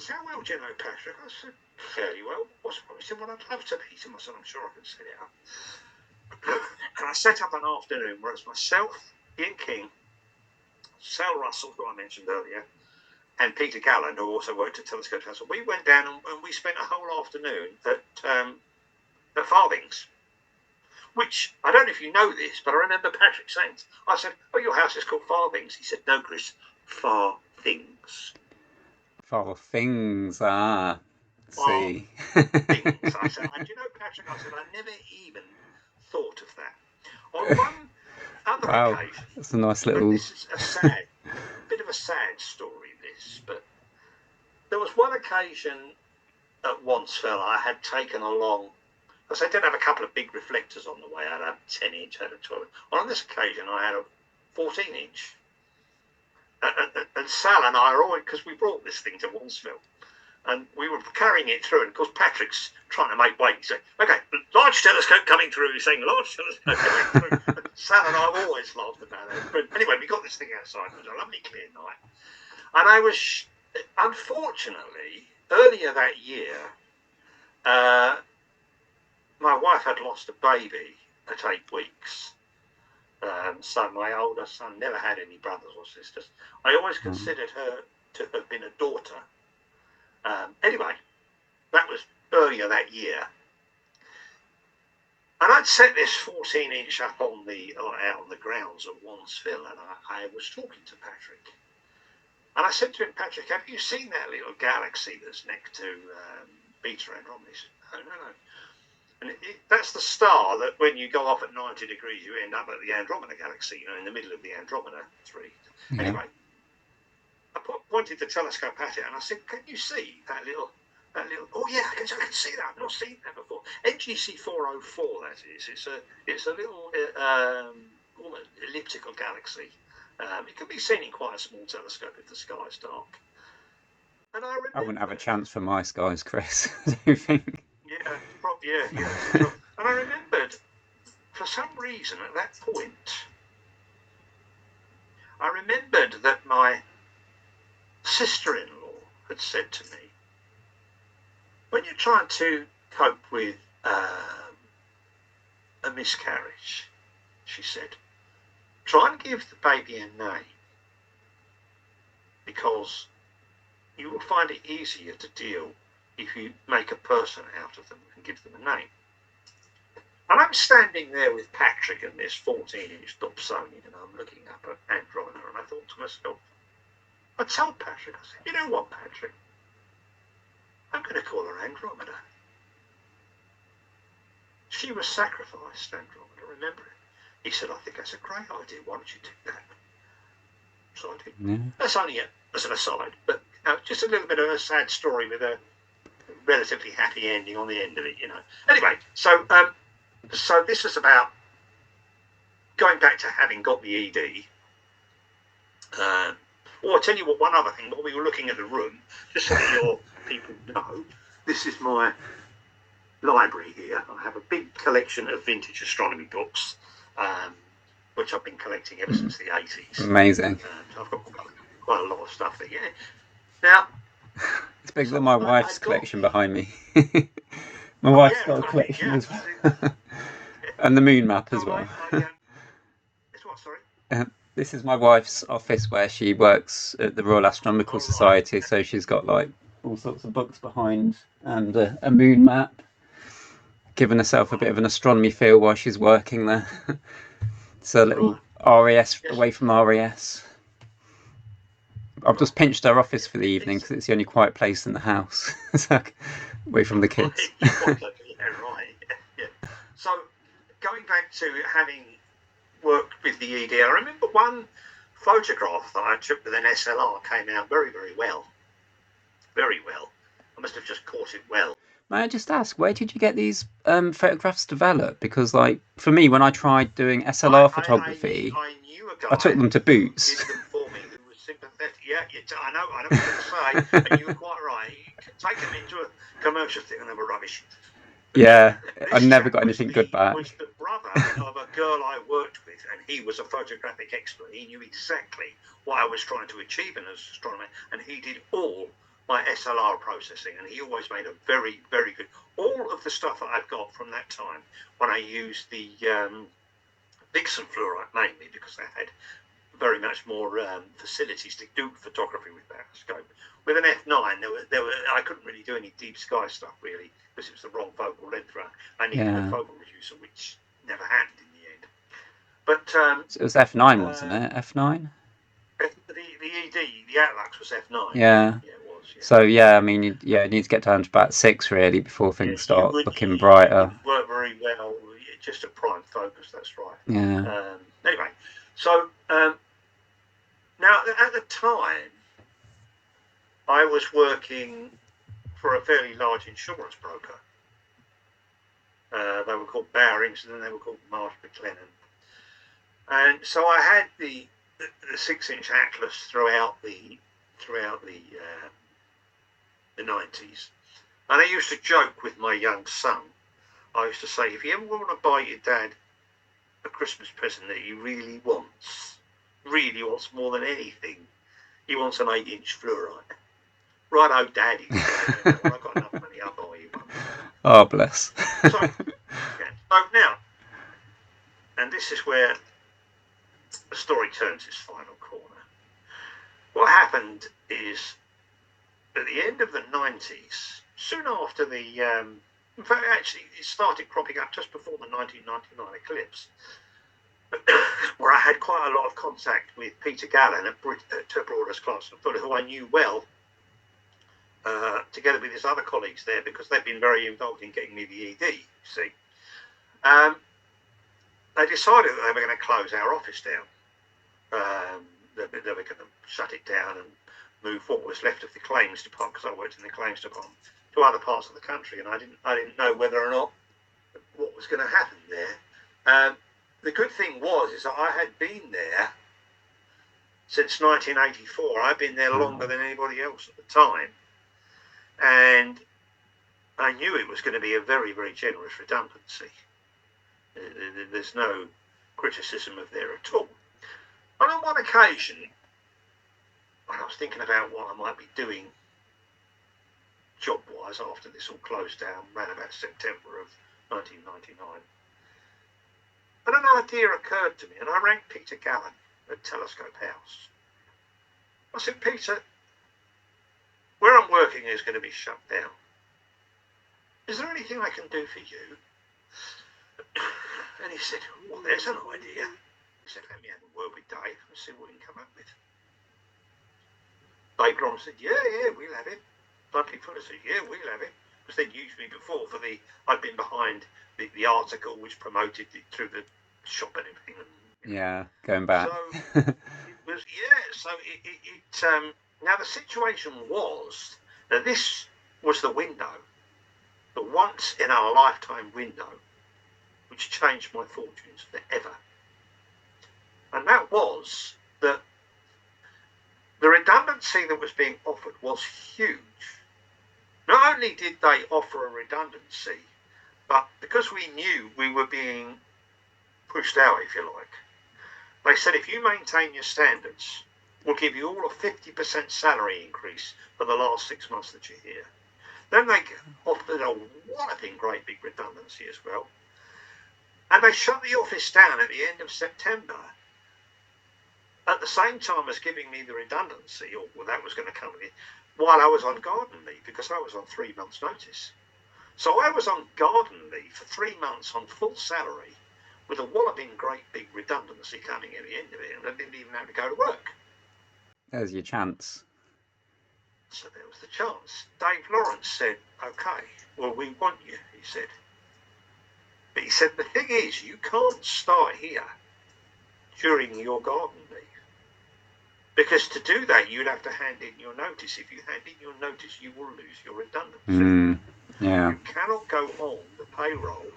how well do you know Patrick? I said, fairly well. What's wrong? He said, well, I'd love to meet him. I said, I'm sure I can set it up. And I set up an afternoon where it's myself, Ian King, Sal Russell, who I mentioned earlier, and Peter Gallen, who also worked at Telescope House. We went down and we spent a whole afternoon at Farthings, which, I don't know if you know this, but I remember Patrick saying, I said, oh, your house is called Farthings. He said, no, Chris, Farthings. Farthings, see. Things. I said, and Patrick, I said, I never even thought of that. On one other occasion, that's a nice little. This is a bit of a sad story, this, but there was one occasion at Wansfeld I had taken along, because I did have a couple of big reflectors on the way. I had a 10-inch, I had a 12-inch. On this occasion, I had a 14-inch. And Sal and I are always, because we brought this thing to Wansville, and we were carrying it through, and of course Patrick's trying to make weight. He's saying, okay, large telescope coming through. He's saying, large telescope coming through. And Sal and I have always laughed about it. But anyway, we got this thing outside. It was a lovely clear night. And I was, unfortunately, earlier that year, my wife had lost a baby at 8 weeks. So my older son never had any brothers or sisters. I always considered her to have been a daughter. Anyway, that was earlier that year. And I'd set this 14-inch up on out on the grounds of Wansville, and I was talking to Patrick. And I said to him, Patrick, have you seen that little galaxy that's next to Beta Andromeda? He said, no. And that's the star that when you go off at 90 degrees, you end up at the Andromeda galaxy, in the middle of the Andromeda 3. Yeah. Anyway, I pointed the telescope at it and I said, can you see that little, oh yeah, I can see that. I've not seen that before. NGC 404, that is. It's a little almost elliptical galaxy. It can be seen in quite a small telescope if the sky is dark. And I wouldn't have a chance for my skies, Chris. Do you think? Yeah. And I remembered, for some reason, at that point, I remembered that my sister-in-law had said to me, when you're trying to cope with a miscarriage, she said, try and give the baby a name, because you will find it easier to deal if you make a person out of them and give them a name. And I'm standing there with Patrick and this 14-inch Dobsonian, and I'm looking up at Andromeda, and I thought to myself, I told Patrick, I said, you know what, Patrick? I'm going to call her Andromeda. She was sacrificed, Andromeda, remember it? He said, I think that's a great idea. Why don't you do that? So I did. Yeah. That's only as an aside, but just a little bit of a sad story with a relatively happy ending on the end of it, Anyway, so this was about going back to having got the ED. I'll tell you what, one other thing, while we were looking at the room, just so that your people know, this is my library here. I have a big collection of vintage astronomy books, which I've been collecting ever since the 80s. Amazing. So I've got quite a lot of stuff there, yeah. Now, it's bigger than my wife's collection behind me. My wife's got a collection as well. And the moon map as well. It's what, sorry? This is my wife's office where she works at the Royal Astronomical Society, so she's got like all sorts of books behind and a moon map, giving herself a bit of an astronomy feel while she's working there. It's a little RAS away from RAS. I've just pinched her office for the evening because it's the only quiet place in the house, so away from the kids. Yeah, right. Yeah. So going back to having worked with the ED, I remember one photograph that I took with an SLR came out very, very well. Very well. I must have just caught it well. May I just ask, where did you get these photographs developed? Because, like, for me, when I tried doing SLR photography, I knew a guy. I took them to Boots. Did them for me, who was sympathetic. Yeah, I know what to say, and you were quite right. Take them into a commercial thing and they were rubbish. Yeah, I never got anything good back. Was the brother of a girl I worked with, and he was a photographic expert. He knew exactly what I was trying to achieve in as an astronomer, and he did all my SLR processing, and he always made a very, very good. All of the stuff that I've got from that time, when I used the Vixen fluorite mainly, because they had very much more facilities to do photography with that scope. With an F9, there were I couldn't really do any deep sky stuff really, because it was the wrong focal length. I needed a focal reducer, which never happened in the end. But so it was F9, wasn't it? F9. The ED, the Atlux was F9. Yeah. Yeah, it was. Yeah. So yeah, I mean, you need to get down to about 6 really before things start looking brighter. It worked very well. Just a prime focus. That's right. Yeah. Anyway, so now at the time, I was working for a fairly large insurance broker. They were called Barings, and then they were called Marsh McLennan. And so I had the the 6-inch Atlas throughout the 90s. And I used to joke with my young son. I used to say, if you ever want to buy your dad a Christmas present that he really wants more than anything, he wants an 8-inch fluorite. Righto, Daddy. I've got enough money, I'll buy you one. Oh, bless. So now, and this is where the story turns its final corner. What happened is, at the end of the 90s, soon after the, in fact, actually, it started cropping up just before the 1999 eclipse, where I had quite a lot of contact with Peter Gallen at Broaders Class, who I knew well, together with his other colleagues there, because they've been very involved in getting me the ED, you see. They decided that they were going to close our office down. They were going to shut it down and move what was left of the claims department, because I worked in the claims department, to other parts of the country, and I didn't know whether or not what was going to happen there. The good thing is that I had been there since 1984. I'd been there longer than anybody else at the time, and I knew it was going to be a very, very generous redundancy. There's no criticism of there at all. But on one occasion, when I was thinking about what I might be doing job-wise after this all closed down, around about September of 1999, and an idea occurred to me, and I rang Peter Gallen at Telescope House. I said, Peter, where I'm working is going to be shut down. Is there anything I can do for you? And he said, well, there's an idea. He said, let me have a word with Dave and see what he can come up with. Dave Grom said, yeah, we'll have it. Bluntly Fuller said, yeah, we'll have it. Because they'd used me before for I'd been behind the article which promoted it through the shop and everything. Yeah, going back. So it was, so now the situation was that this was the window, the once in our lifetime window, which changed my fortunes forever. And that was that the redundancy that was being offered was huge. Not only did they offer a redundancy, but because we knew we were being pushed out, if you like, they said, if you maintain your standards, we'll give you all a 50% salary increase for the last 6 months that you're here. Then they offered a walloping great big redundancy as well. And they shut the office down at the end of September, at the same time as giving me the redundancy, or that was going to come in, while I was on garden leave, because I was on 3 months' notice. So I was on garden leave for 3 months on full salary, with a walloping great big redundancy coming at the end of it, and I didn't even have to go to work. There's your chance. So there was the chance. Dave Lawrence said, okay, well, we want you, he said. But he said, the thing is, you can't start here during your garden leave. Because to do that, you'd have to hand in your notice. If you hand in your notice, you will lose your redundancy. Yeah. You cannot go on the payroll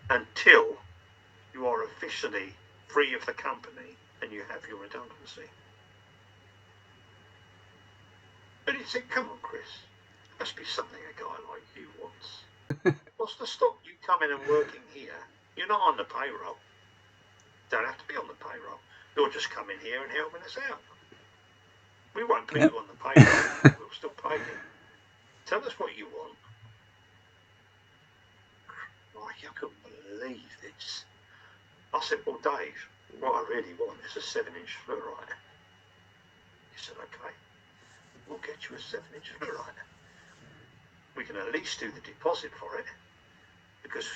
until you are officially free of the company and you have your redundancy. But he said, come on, Chris, there must be something a guy like you wants. What's to stop you coming and working here? You're not on the payroll. Don't have to be on the payroll. You'll just come in here and helping us out. We won't put you on the payroll. We'll still pay you. Tell us what you want. I couldn't believe this. I said, well, Dave, what I really want is a 7-inch fluorite. He said, okay, we'll get you a 7-inch fluorite. We can at least do the deposit for it, because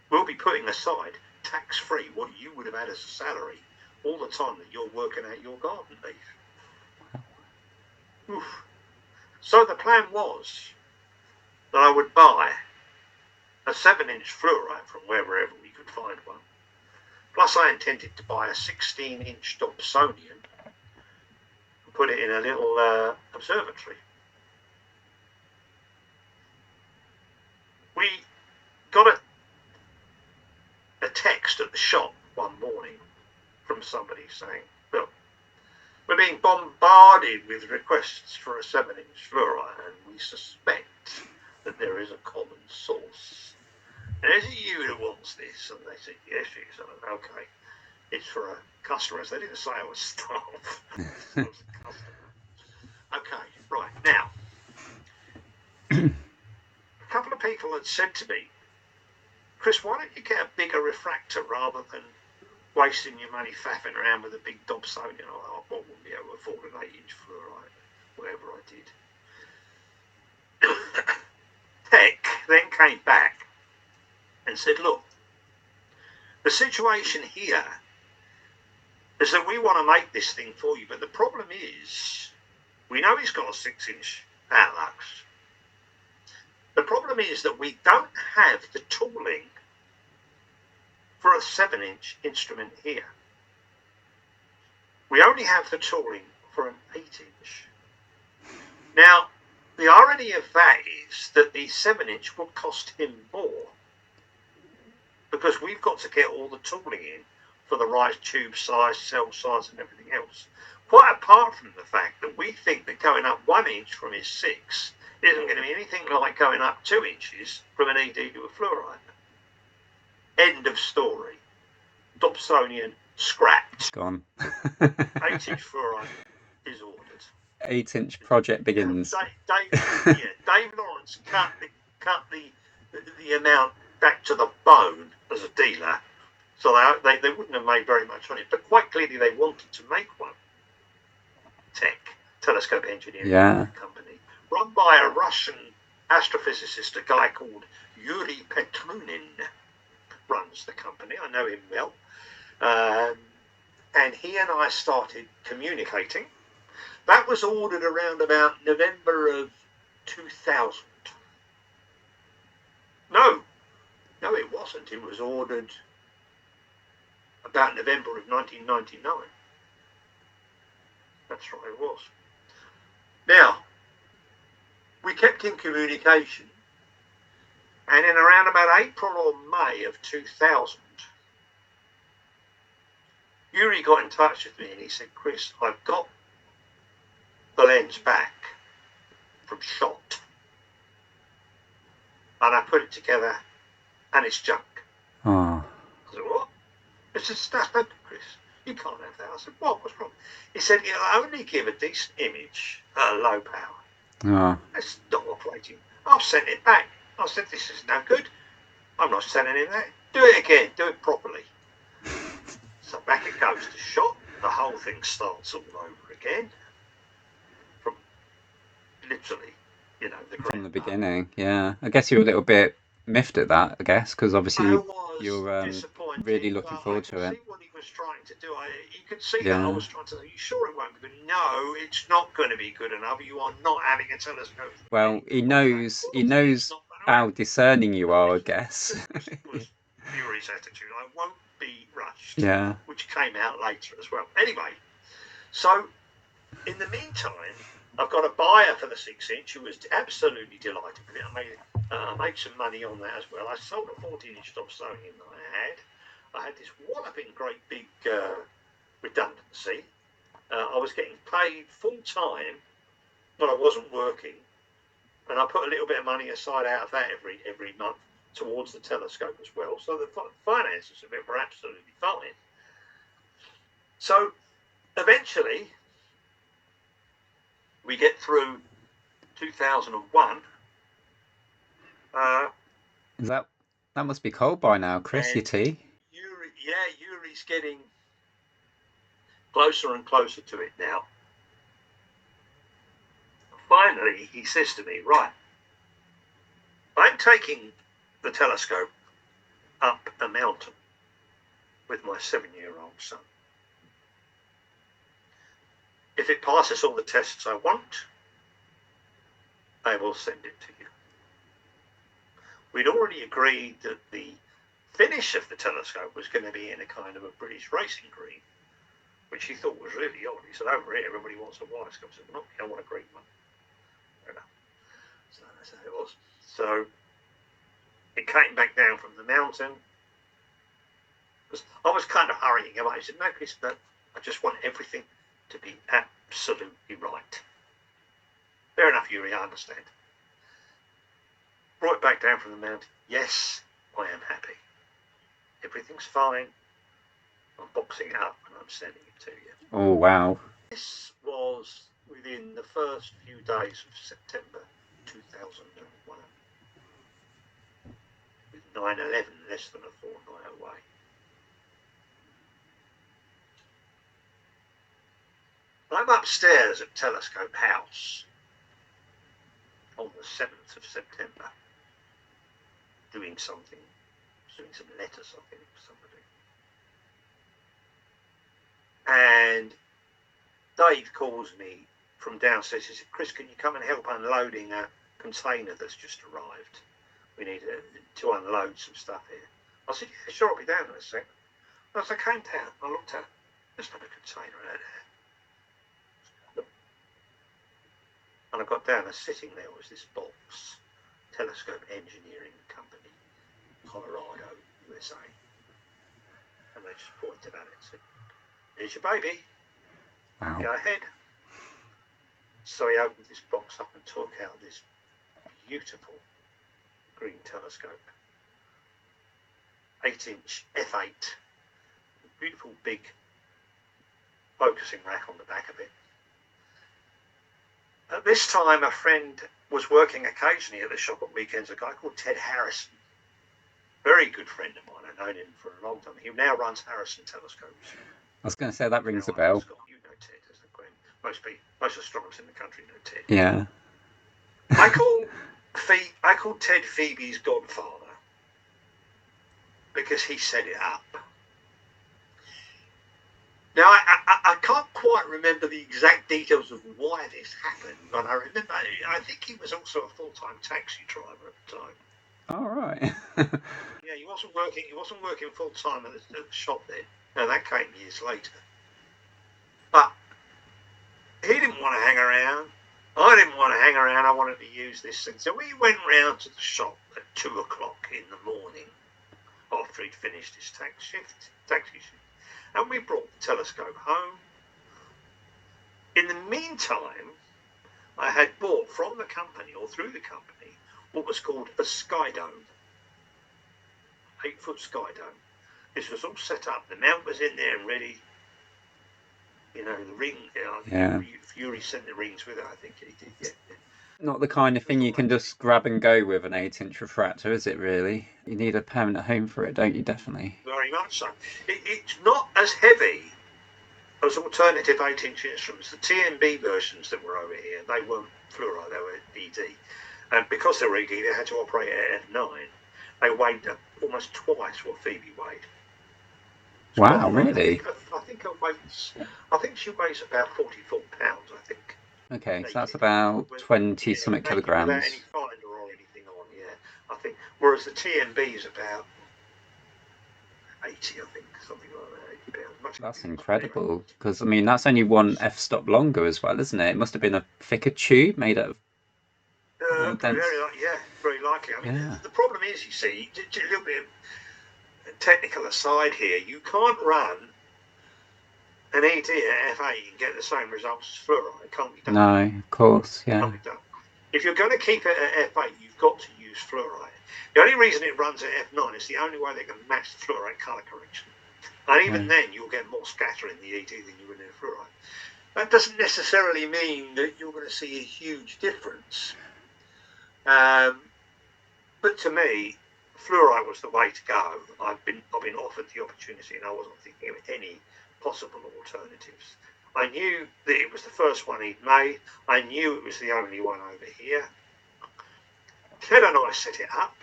we'll be putting aside tax-free what you would have had as a salary all the time that you're working out your garden leave. Oof. So the plan was that I would buy a 7-inch fluorite from wherever we could find one. Plus I intended to buy a 16-inch Dobsonian and put it in a little observatory. We got a text at the shop one morning from from somebody saying, look, we're being bombarded with requests for a 7-inch fluorite, and we suspect that there is a common source. And is it you that wants this? And they said, yes, yes. I said, okay, it's for a customer. So they didn't say I was staff. I was a customer. Okay, right. Now, a couple of people had said to me, Chris, why don't you get a bigger refractor rather than wasting your money faffing around with a big Dobsonian? I wouldn't be able to afford an 8-inch fluorite, whatever I did. Tech then came back and said, look, the situation here is that we want to make this thing for you, but the problem is, we know he's got a 6-inch parallax. The problem is that we don't have the tooling for a 7-inch instrument here. We only have the tooling for an 8-inch. Now, the irony of that is that the 7-inch will cost him more because we've got to get all the tooling in for the right tube size, cell size and everything else. Quite apart from the fact that we think that going up 1 inch from his 6 isn't going to be anything like going up 2 inches from an ED to a fluorite. End of story. Dobsonian scrapped. Gone. 8-inch fluorite is ordered. 8-inch project begins. Dave Lawrence cut the amount back to the bone as a dealer, so they wouldn't have made very much on it. But quite clearly, they wanted to make one. Telescope engineering company, run by a Russian astrophysicist, a guy called Yuri Petrunin, runs the company. I know him well. And he and I started communicating. That was ordered around about November of 2000. No, it wasn't. It was ordered about November of 1999. That's right, it was. Now, we kept in communication, and in around about April or May of 2000, Yuri got in touch with me and he said, Chris, I've got the lens back from shot, and I put it together and it's junk. Oh. I said, what? It's just that's not Chris. You can't have that. I said, what? What's wrong? He said, it'll only give a decent image at a low power. Oh. It's not operating. I've sent it back. I said, this is no good. I'm not sending him that. Do it again. Do it properly. So back it goes to shot. The whole thing starts all over again. From literally, from the beginning. Yeah. I guess you're a little bit miffed at that, I guess, because obviously you're really looking forward to it. I could see what he was trying to do. You could see that I was trying to say, you sure it won't be good? No, it's not going to be good enough. You are not having a telescope. Well, he knows how discerning you are, I guess. was Yuri's attitude. I won't be rushed. Yeah. Which came out later as well. Anyway, so in the meantime, I've got a buyer for the 6-inch who was absolutely delighted with it. I made some money on that as well. I sold a 14-inch Dobsonian that I had. I had this walloping great big redundancy. I was getting paid full time when I wasn't working, and I put a little bit of money aside out of that every month towards the telescope as well. So the finances of it were absolutely fine. So eventually, we get through 2001. That must be cold by now, Chris. Your tea. Yuri's getting closer and closer to it now. Finally, he says to me, right, I'm taking the telescope up a mountain with my 7-year-old son. If it passes all the tests I want, I will send it to you. We'd already agreed that the finish of the telescope was going to be in a kind of a British racing green, which he thought was really odd. He said, over here, everybody wants a white scope. I said, well, no, I want a green one. Fair enough. So that's how it was. So it came back down from the mountain. Because I was kind of hurrying away. I said, no, Chris, no, I just want everything to be absolutely right. Fair enough, Yuri, I understand. Brought it back down from the mountain. Yes, I am happy. Everything's fine. I'm boxing it up and I'm sending it to you. Oh, wow. This was within the first few days of September 2001. With 9/11 less than a fortnight away. I'm upstairs at Telescope House on the 7th of September doing some letters, I think, for somebody. And Dave calls me from downstairs. He said, Chris, can you come and help unloading a container that's just arrived? We need to unload some stuff here. I said, yeah, sure, I'll be down in a second. As I came down, I looked at, there's not a container out there. And I got down, and sitting there was this box, Telescope Engineering Company, Colorado, USA. And they just pointed at it and said, here's your baby. Wow. Go ahead. So he opened this box up and took out this beautiful green telescope. 8-inch f8. Beautiful big focusing rack on the back of it. At this time, a friend was working occasionally at the shop at weekends, a guy called Ted Harrison. Very good friend of mine. I've known him for a long time. He now runs Harrison Telescopes. I was going to say, that rings a bell. You know Ted, as a friend. Most astronomers in the country know Ted. Yeah. I call Ted Phoebe's godfather because he set it up. Now, I can't quite remember the exact details of why this happened, but I remember, I think he was also a full-time taxi driver at the time. All right. Yeah, he wasn't working full-time at the shop then. No, that came years later. But he didn't want to hang around. I didn't want to hang around. I wanted to use this thing. So we went round to the shop at 2 o'clock in the morning after he'd finished his taxi shift. And we brought the telescope home. In the meantime, I had bought from the company, or through the company, what was called a sky dome. 8-foot sky dome. This was all set up. The mount was in there and ready. You know, the ring. Yeah. Fury sent the rings with it, I think he did. Yeah. Not the kind of thing you can just grab and go with an 8-inch refractor, is it really? You need a permanent home for it, don't you? Definitely. Very much so. It's not as heavy as alternative 8-inch instruments. The TMB versions that were over here, they weren't fluoride, they were ED. And because they were ED, they had to operate at F9. They weighed almost twice what Phoebe weighed. Wow, really? I think she weighs about 44 pounds, I think. Okay, so that's about 20-something kilograms. Without any finder or anything on, yeah. I think. Whereas the TMB is about 80, I think, something like that, 80 pounds. That's incredible, because, I mean, that's only one f-stop longer as well, isn't it? It must have been a thicker tube made out of... very likely. I mean, the problem is, you see, a little bit of technical aside here, you can't run an ED at F8 and get the same results as fluoride. It can't be done. No, of course, yeah. Can't be done. If you're going to keep it at F8, you've got to use fluoride. The only reason it runs at F9 is the only way they can match the fluoride colour correction. And even then, you'll get more scatter in the ED than you would in fluoride. That doesn't necessarily mean that you're going to see a huge difference. But to me, fluoride was the way to go. I've been offered the opportunity, and I wasn't thinking of any possible alternatives. I knew that it was the first one he'd made. I knew it was the only one over here. Ted and I set it up.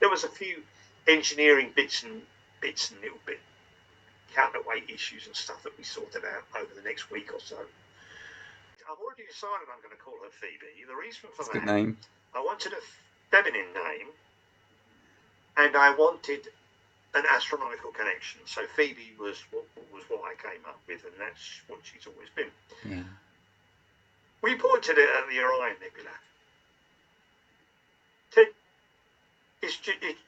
There was a few engineering bits and little bit counterweight issues and stuff that we sorted out over the next week or so. I've already decided I'm going to call her Phoebe. The reason for that, good name. I wanted a feminine name, and I wanted an astronomical connection. So Phoebe was what I came up with, and that's what she's always been. Yeah. We pointed it at the Orion Nebula. His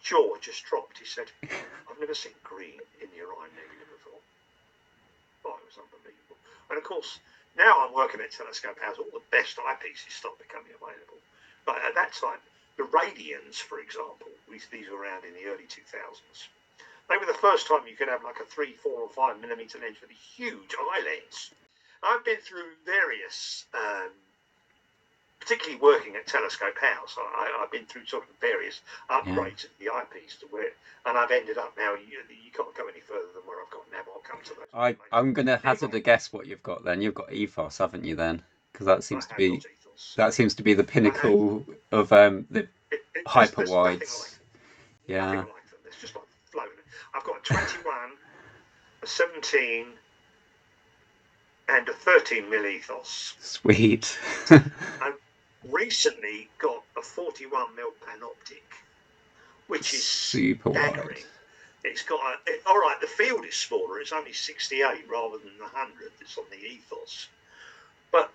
jaw just dropped. He said, "I'm I've never seen green in the Orion Nebula before. Oh, it was unbelievable. And of course, now I'm working at telescope house, all the best eyepieces start becoming available. But at that time, the Radians, for example, these were around in the early 2000s. They were the first time you could have like a 3, 4, or 5 millimeter lens with a huge eye lens. I've been through various, particularly working at Telescope House, I've been through sort of various upgrades of the eyepiece to where, and I've ended up now, you can't go any further than where I've got now, but I'll come to those. I'm going to hazard a guess what you've got then. You've got ethos, haven't you then? Because that seems to be the pinnacle of the hyper wides. Yeah. Nothing like them. It's just like floating. I've got a 21, a 17, and a 13 mil ethos. Sweet. I recently got a 41 mil panoptic, which is super staggering. wide. It's got all right. The field is smaller. It's only 68 rather than the 100 that's on the ethos. But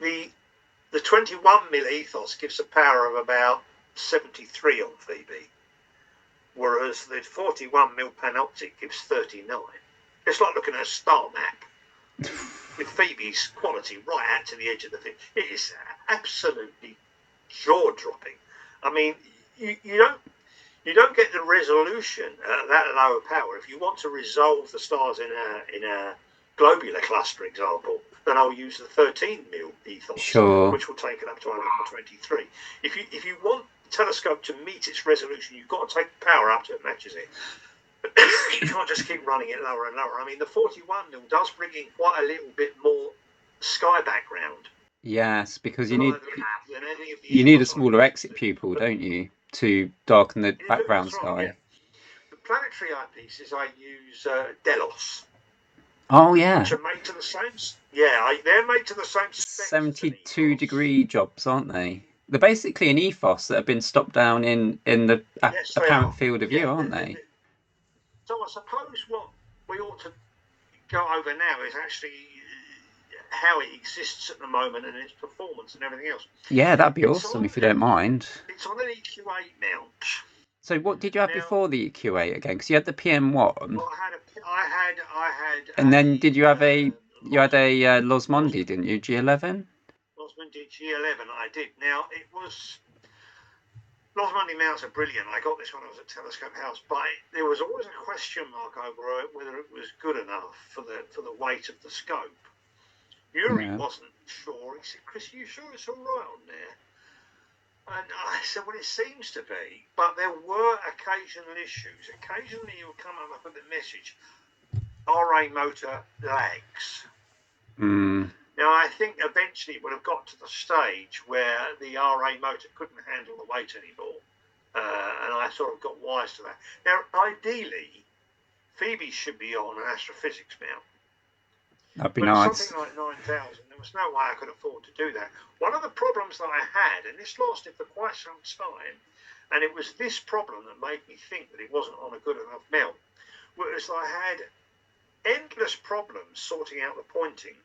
the 21 mil ethos gives a power of about 73 on Phoebe, whereas the 41 mil panoptic gives 39. It's like looking at a star map with Phoebe's quality right out to the edge of the field. It is absolutely jaw-dropping. I mean, you don't get the resolution at that lower power. If you want to resolve the stars in a globular cluster example, then I'll use the 13 mil ethos, sure, which will take it up to 123. If you want the telescope to meet its resolution, you've got to take the power up so it matches it. But you can't just keep running it lower and lower. I mean, the 41 mil does bring in quite a little bit more sky background. Yes, because you need a smaller exit pupil, don't you, to darken the background sky. Right, yeah. The planetary eyepieces I use Delos. Oh yeah. Which are made to the same. Yeah, they're made to the same spec. 72-degree jobs, aren't they? They're basically an ethos that have been stopped down in the apparent field of view, aren't they? So I suppose what we ought to go over now is actually how it exists at the moment and its performance and everything else. Yeah, that'd be awesome if you don't mind. It's on an EQ8 mount. So what did you have before the EQ8 again? Because you had the PM1. Well, I had. And then did you have a Losmondi, didn't you? G11. Losmondi G11. I did. Now it was. Losmondi mounts are brilliant. I got this when I was at Telescope House, but there was always a question mark over whether it was good enough for the weight of the scope. Yuri wasn't sure. He said, "Chris, are you sure it's all right on there?" And I said, "Well, it seems to be, but there were occasional issues. Occasionally, you'll come up with a message: RA motor lags." Now, I think eventually it would have got to the stage where the RA motor couldn't handle the weight anymore. And I sort of got wise to that. Now, ideally, Phoebe should be on an astrophysics mount. That'd be nice. Something like 9,000, there was no way I could afford to do that. One of the problems that I had, and this lasted for quite some time, and it was this problem that made me think that it wasn't on a good enough mount, was I had endless problems sorting out the pointing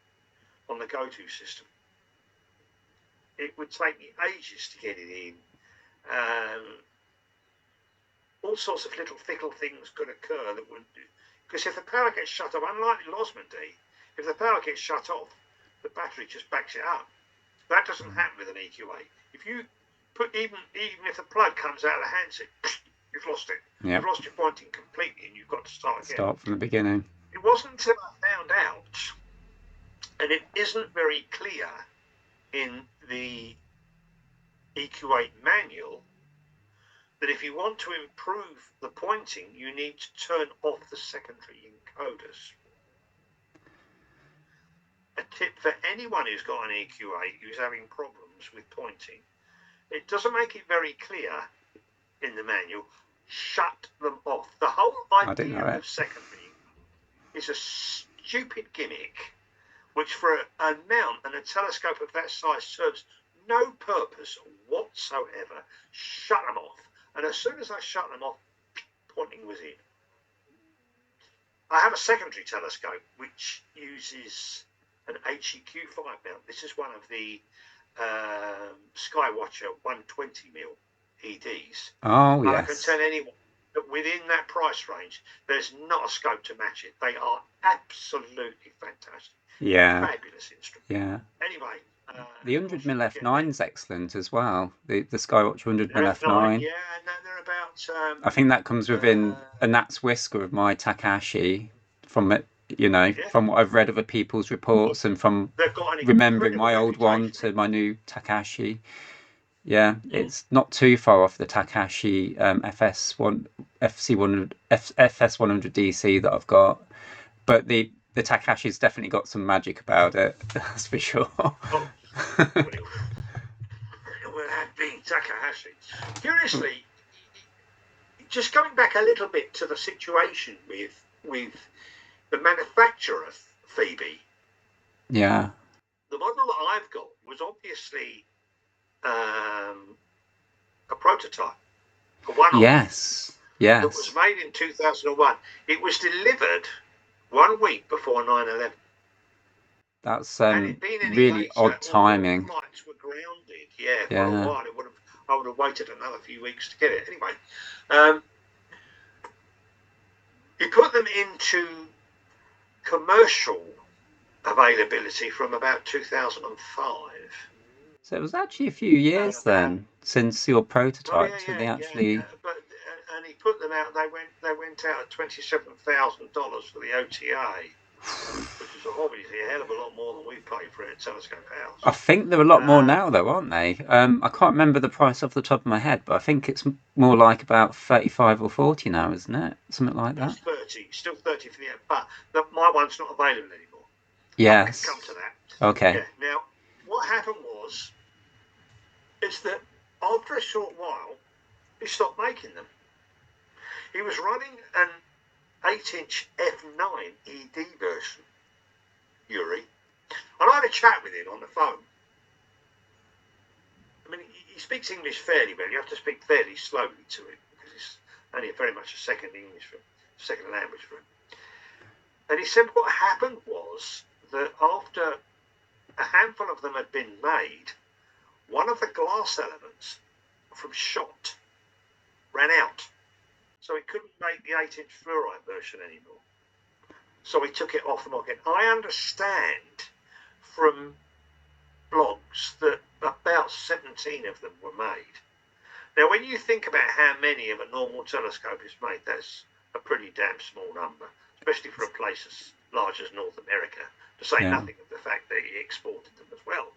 on the go-to system. It would take me ages to get it in. All sorts of little fickle things could occur that would, because if the power gets shut off, unlike Losmondi, if the power gets shut off, the battery just backs it up. That doesn't happen with an EQ8. If you put even if the plug comes out of the handset, you've lost it. Yep. You've lost your pointing completely, and you've got to start again. Start from the beginning. It wasn't until I found out, and it isn't very clear in the EQ8 manual, that if you want to improve the pointing, you need to turn off the secondary encoders. A tip for anyone who's got an EQ8 who's having problems with pointing, it doesn't make it very clear in the manual. Shut them off. The whole idea of secondary is a stupid gimmick which for a mount and a telescope of that size serves no purpose whatsoever. Shut them off. And as soon as I shut them off, pointing was in. I have a secondary telescope which uses an HEQ5 mount. This is one of the Skywatcher 120mm EDs. Oh, yes. I can tell anyone that within that price range, there's not a scope to match it. They are absolutely fantastic. Yeah. Fabulous instrument. Yeah. Anyway. The 100mm f9 is excellent as well. The Skywatch 100mm F9, f9. yeah, no, they're about. I think that comes within a gnat's whisker of my Takahashi from it, Yeah, from what I've read of other people's reports and from they've got an remembering incredible my old one reputation. to my new Takahashi. Yeah, it's not too far off the Takahashi FS1 FC100 FS100 DC that I've got, but the Takahashi's definitely got some magic about it. That's for sure. Oh, well, it will have been Takahashi. Curiously, just going back a little bit to the situation with the manufacturer Phoebe. Yeah. The model that I've got was obviously a prototype, a one-off. Yes. Yes. That was made in 2001. It was delivered 1 week before 9/11. That's later, really odd timing. Flights were grounded. Yeah, for Yeah. a while. I would have waited another few weeks to get it. Anyway, he put them into commercial availability from about 2005. So it was actually a few years then since your prototype to the actually. And he put them out. They went out at $27,000 for the OTA, which is obviously a hell of a lot more than we paid for it at Telescope House. I think they're a lot more now, though, aren't they? I can't remember the price off the top of my head, but I think it's more like about 35 or 40 now, isn't it? Something like that. It's still 30 for the but my one's not available anymore. Yes. I'll come to that. Okay. Yeah. Now, what happened is that after a short while, he stopped making them. He was running an 8-inch f9 ED version, Yuri, and I had a chat with him on the phone. I mean, he speaks English fairly well. You have to speak fairly slowly to him because it's only very much a second language for him. And he said what happened was that after a handful of them had been made, one of the glass elements from shot ran out. So he couldn't make the 8-inch fluorite version anymore. So he took it off the market. I understand from blogs that about 17 of them were made. Now, when you think about how many of a normal telescope is made, that's a pretty damn small number, especially for a place as large as North America, to say nothing of the fact that he exported them as well.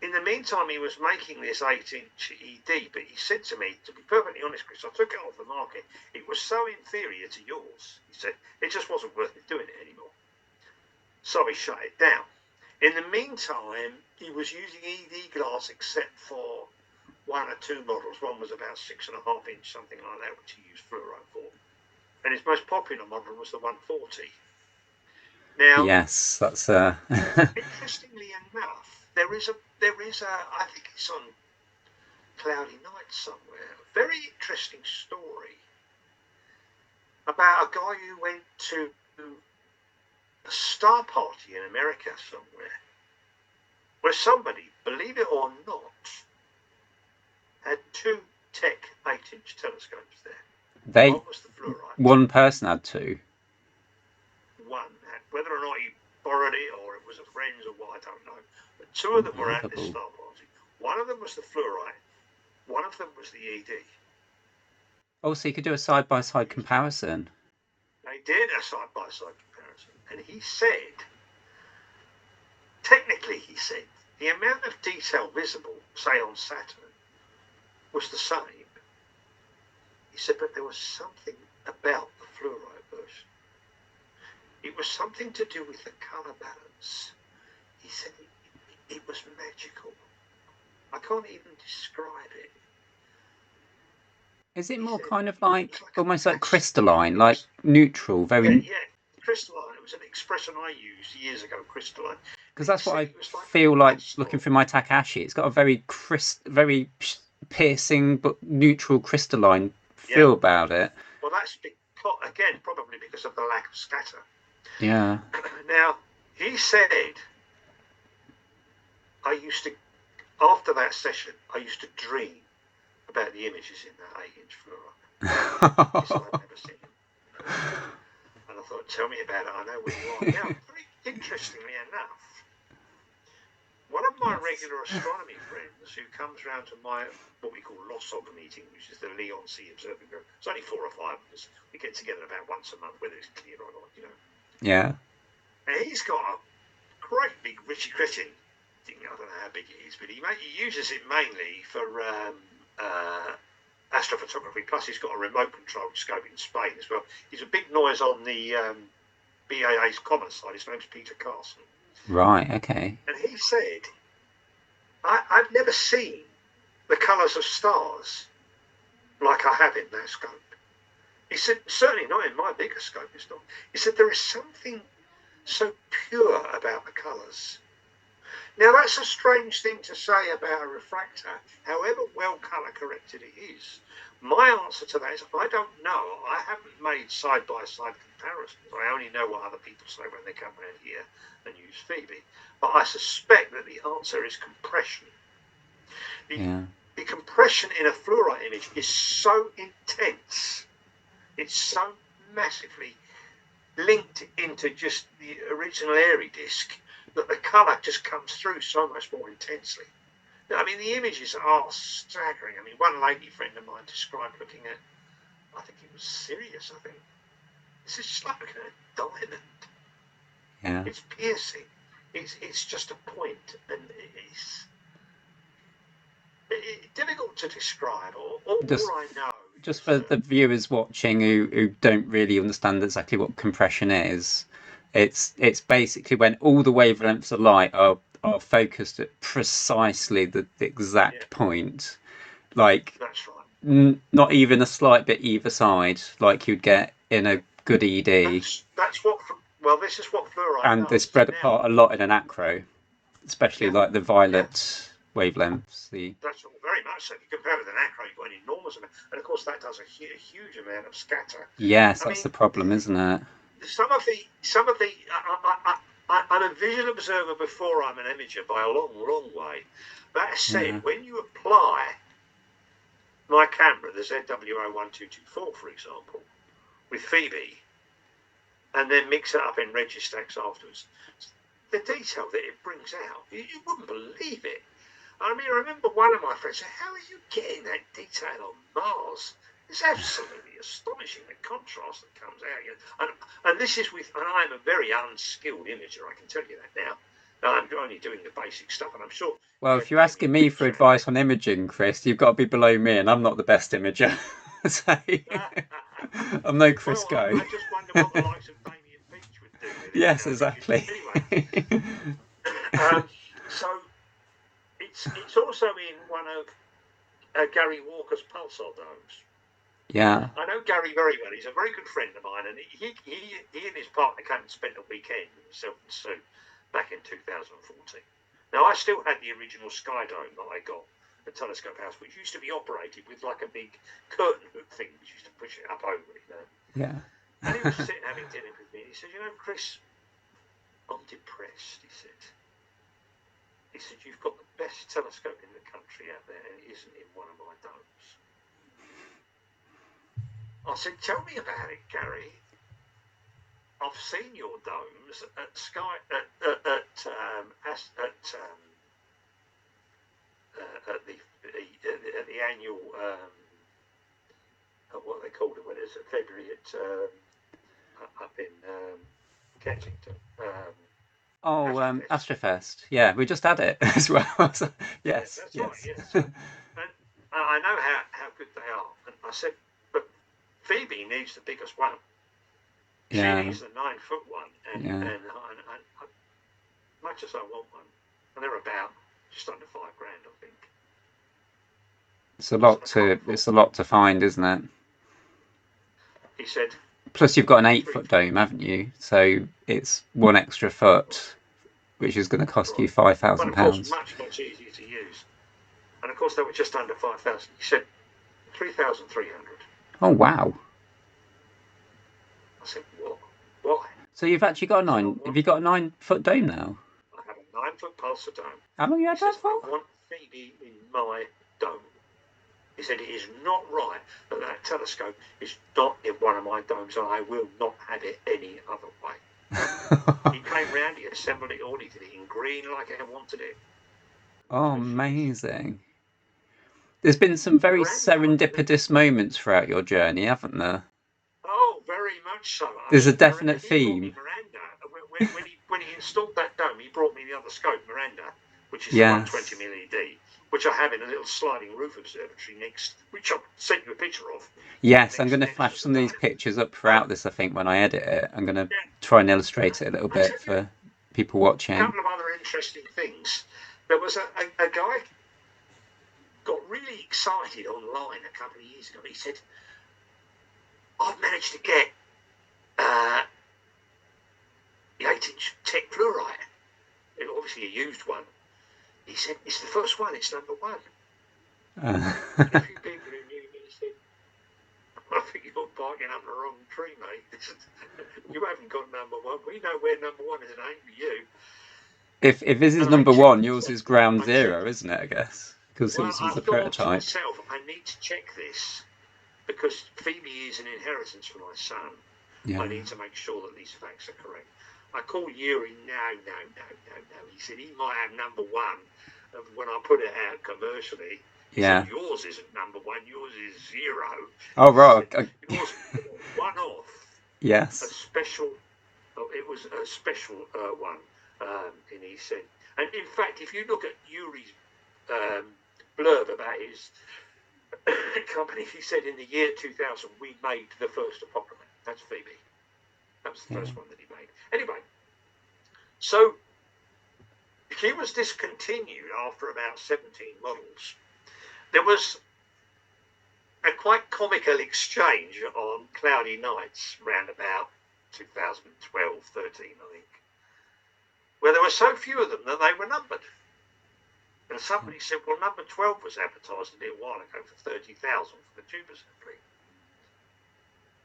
In the meantime, he was making this 8-inch ED, but he said to me, to be perfectly honest, Chris, I took it off the market. It was so inferior to yours, he said, it just wasn't worth me doing it anymore. So he shut it down. In the meantime, he was using ED glass except for 1 or 2 models. One was about 6.5 inch, something like that, which he used fluorite for. And his most popular model was the 140. Now, yes, that's interestingly enough, there is a I think it's on Cloudy Night somewhere, a very interesting story about a guy who went to a star party in America somewhere, where somebody, believe it or not, had 2 Tech 8-inch telescopes there. One was the fluorite. One person had 2. One had, whether or not he borrowed it or it was a friend's or what, I don't know. But 2 of them were at this star party. One of them was the fluorite. One of them was the ED. Oh, so you could do a side-by-side comparison. They did a side-by-side comparison. And he said, technically he said, the amount of detail visible, say on Saturn, was the same. He said, but there was something about the fluorite version. It was something to do with the colour balance. He said it was magical. I can't even describe it. Is it more kind of like almost like crystalline, like neutral, very? Yeah, crystalline. It was an expression I used years ago, crystalline. Because that's what I feel like looking through my Takahashi. It's got a very very piercing but neutral crystalline feel about it. Well, that's because, again, probably because of the lack of scatter. Yeah. Now, he said, after that session, I used to dream about the images in that 8-inch fluorite. Yes, I've never seen them. And I thought, tell me about it. I know where you are. Now, very interestingly enough, one of my regular astronomy friends who comes round to my, what we call LOSOG meeting, which is the Leon C Observing Group, it's only 4 or 5 of us. We get together about once a month, whether it's clear or not, you know. Yeah. And he's got a great big Richie Crettin thing. I don't know how big it is, but he uses it mainly for astrophotography. Plus, he's got a remote-controlled scope in Spain as well. He's a big noise on the BAA's common side. His name's Peter Carson. Right, okay. And he said, I've never seen the colours of stars like I have in that scope. He said, certainly not in my bigger scope, it's not. He said, there is something so pure about the colours. Now, that's a strange thing to say about a refractor, however well colour corrected it is. My answer to that is, I don't know. I haven't made side-by-side comparisons. I only know what other people say when they come around here and use Phoebe. But I suspect that the answer is compression. The compression in a fluorite image is so intense. It's so massively linked into just the original airy disc that the colour just comes through so much more intensely. Now, I mean, the images are staggering. I mean, one lady friend of mine described looking at, I think it was Sirius, I think. This is just like looking at a diamond. Yeah. It's piercing. It's just a point, and it's difficult to describe. All I know. Just for the viewers watching who don't really understand exactly what compression is, it's basically when all the wavelengths of light are focused at precisely the exact point. Like, that's right. Not even a slight bit either side, like you'd get in a good ED. That's what. Well, this is what fluorite. And does. They spread apart a lot in an acro, especially like the violet wavelengths. That's very much so. If you compare with an acro, you've got an enormous amount, and of course that does a huge amount of scatter. Yes, that's the problem, isn't it? Some of the. I'm a visual observer before I'm an imager by a long way. That said, when you apply my camera, the ZWO 1224, for example, with Phoebe, and then mix it up in Registacks afterwards, the detail that it brings out, you wouldn't believe it. I mean, I remember one of my friends said, how are you getting that detail on Mars? It's absolutely astonishing, the contrast that comes out. And this is with, and I'm a very unskilled imager, I can tell you that now. I'm only doing the basic stuff, and I'm sure. Well, if you're asking me for advice on imaging, Chris, you've got to be below me, and I'm not the best imager. So, I'm no Chris Go. I just wonder what the likes of Damien Beach would do. Yes, exactly. Anyway, so it's also in one of Gary Walker's pulsar domes. Yeah, I know Gary very well. He's a very good friend of mine, and he and his partner came and spent a weekend with himself and Sue back in 2014. Now, I still had the original Sky Dome that I got at Telescope House, which used to be operated with like a big curtain hook thing, which used to push it up over it. You know? Yeah. And he was sitting having dinner with me. And he said, "You know, Chris, I'm depressed." He said, "You've got the best telescope in the country out there, and it isn't in one of my domes." I said, "Tell me about it, Gary. I've seen your domes at the annual what they called it when it's February up in Kensington." Astrofest. Yeah, we just had it as well. So, yes. Right, yes. And I know how good they are. And I said, but Phoebe needs the biggest one. She needs the 9-foot one, and much as I want one, and they're about just under $5,000, I think. It's a lot to find, isn't it? He said. Plus, you've got an 8-foot dome, haven't you? So it's one extra foot, which is going to cost you £5,000. But of course, much easier to use. And of course, they were just under 5,000. He said 3,300. Oh wow! I said, what? Why? So you've actually got a 9. Have you got a 9-foot dome now? I have a 9-foot pulsar dome. How long you had that for? I want Phoebe in my dome. He said, it is not right that that telescope is not in one of my domes, and I will not have it any other way. He came round, he assembled it all, he did it in green like I wanted it. Oh, amazing. There's been some very Grandfather. serendipitous moments throughout your journey, haven't there? Oh, very much so. I There's a mean, definite he brought me theme. Miranda. When he installed that dome, he brought me the other scope, Miranda, which is the Yes. 120mm ED, which I have in a little sliding roof observatory next, which I'll send you a picture of. Yes, I'm going to Next to flash the some of these dome. pictures up throughout this, I think, when I edit it. I'm going to Yeah, try and illustrate it a little I tell bit you for people a watching. couple of other interesting things. There was a guy got really excited online a couple of years ago. He said, I've managed to get the 8-inch tech fluorite. Obviously a used one. He said, it's the first one, it's number one. Uh, And a few people who knew me said, I think you're barking up the wrong tree, mate. You haven't got number one. We know where number one is, it ain't for you. if this is And I number checked one, yours is myself. ground I said, zero, isn't it? I guess because well, it I was a thought to prototype. myself, I need to check this because Phoebe is an inheritance for my son. Yeah. I need to make sure that these facts are correct. I called Yuri, no. He said he might have number one when I put it out commercially. He Yeah. said, yours isn't number one, yours is zero. Oh, right. Yours one off. Yes. A special, it was a special one. And he said, and in fact, if you look at Yuri's blurb about his company, he said in the year 2000, we made the first Apocrypha. That's Phoebe. That was the first one that he made. Anyway, so he was discontinued after about 17 models. There was a quite comical exchange on cloudy nights around about 2012, 13, I think, where there were so few of them that they were numbered. And somebody said, well, number 12 was advertised a little while ago for 30,000 for the tube assembly.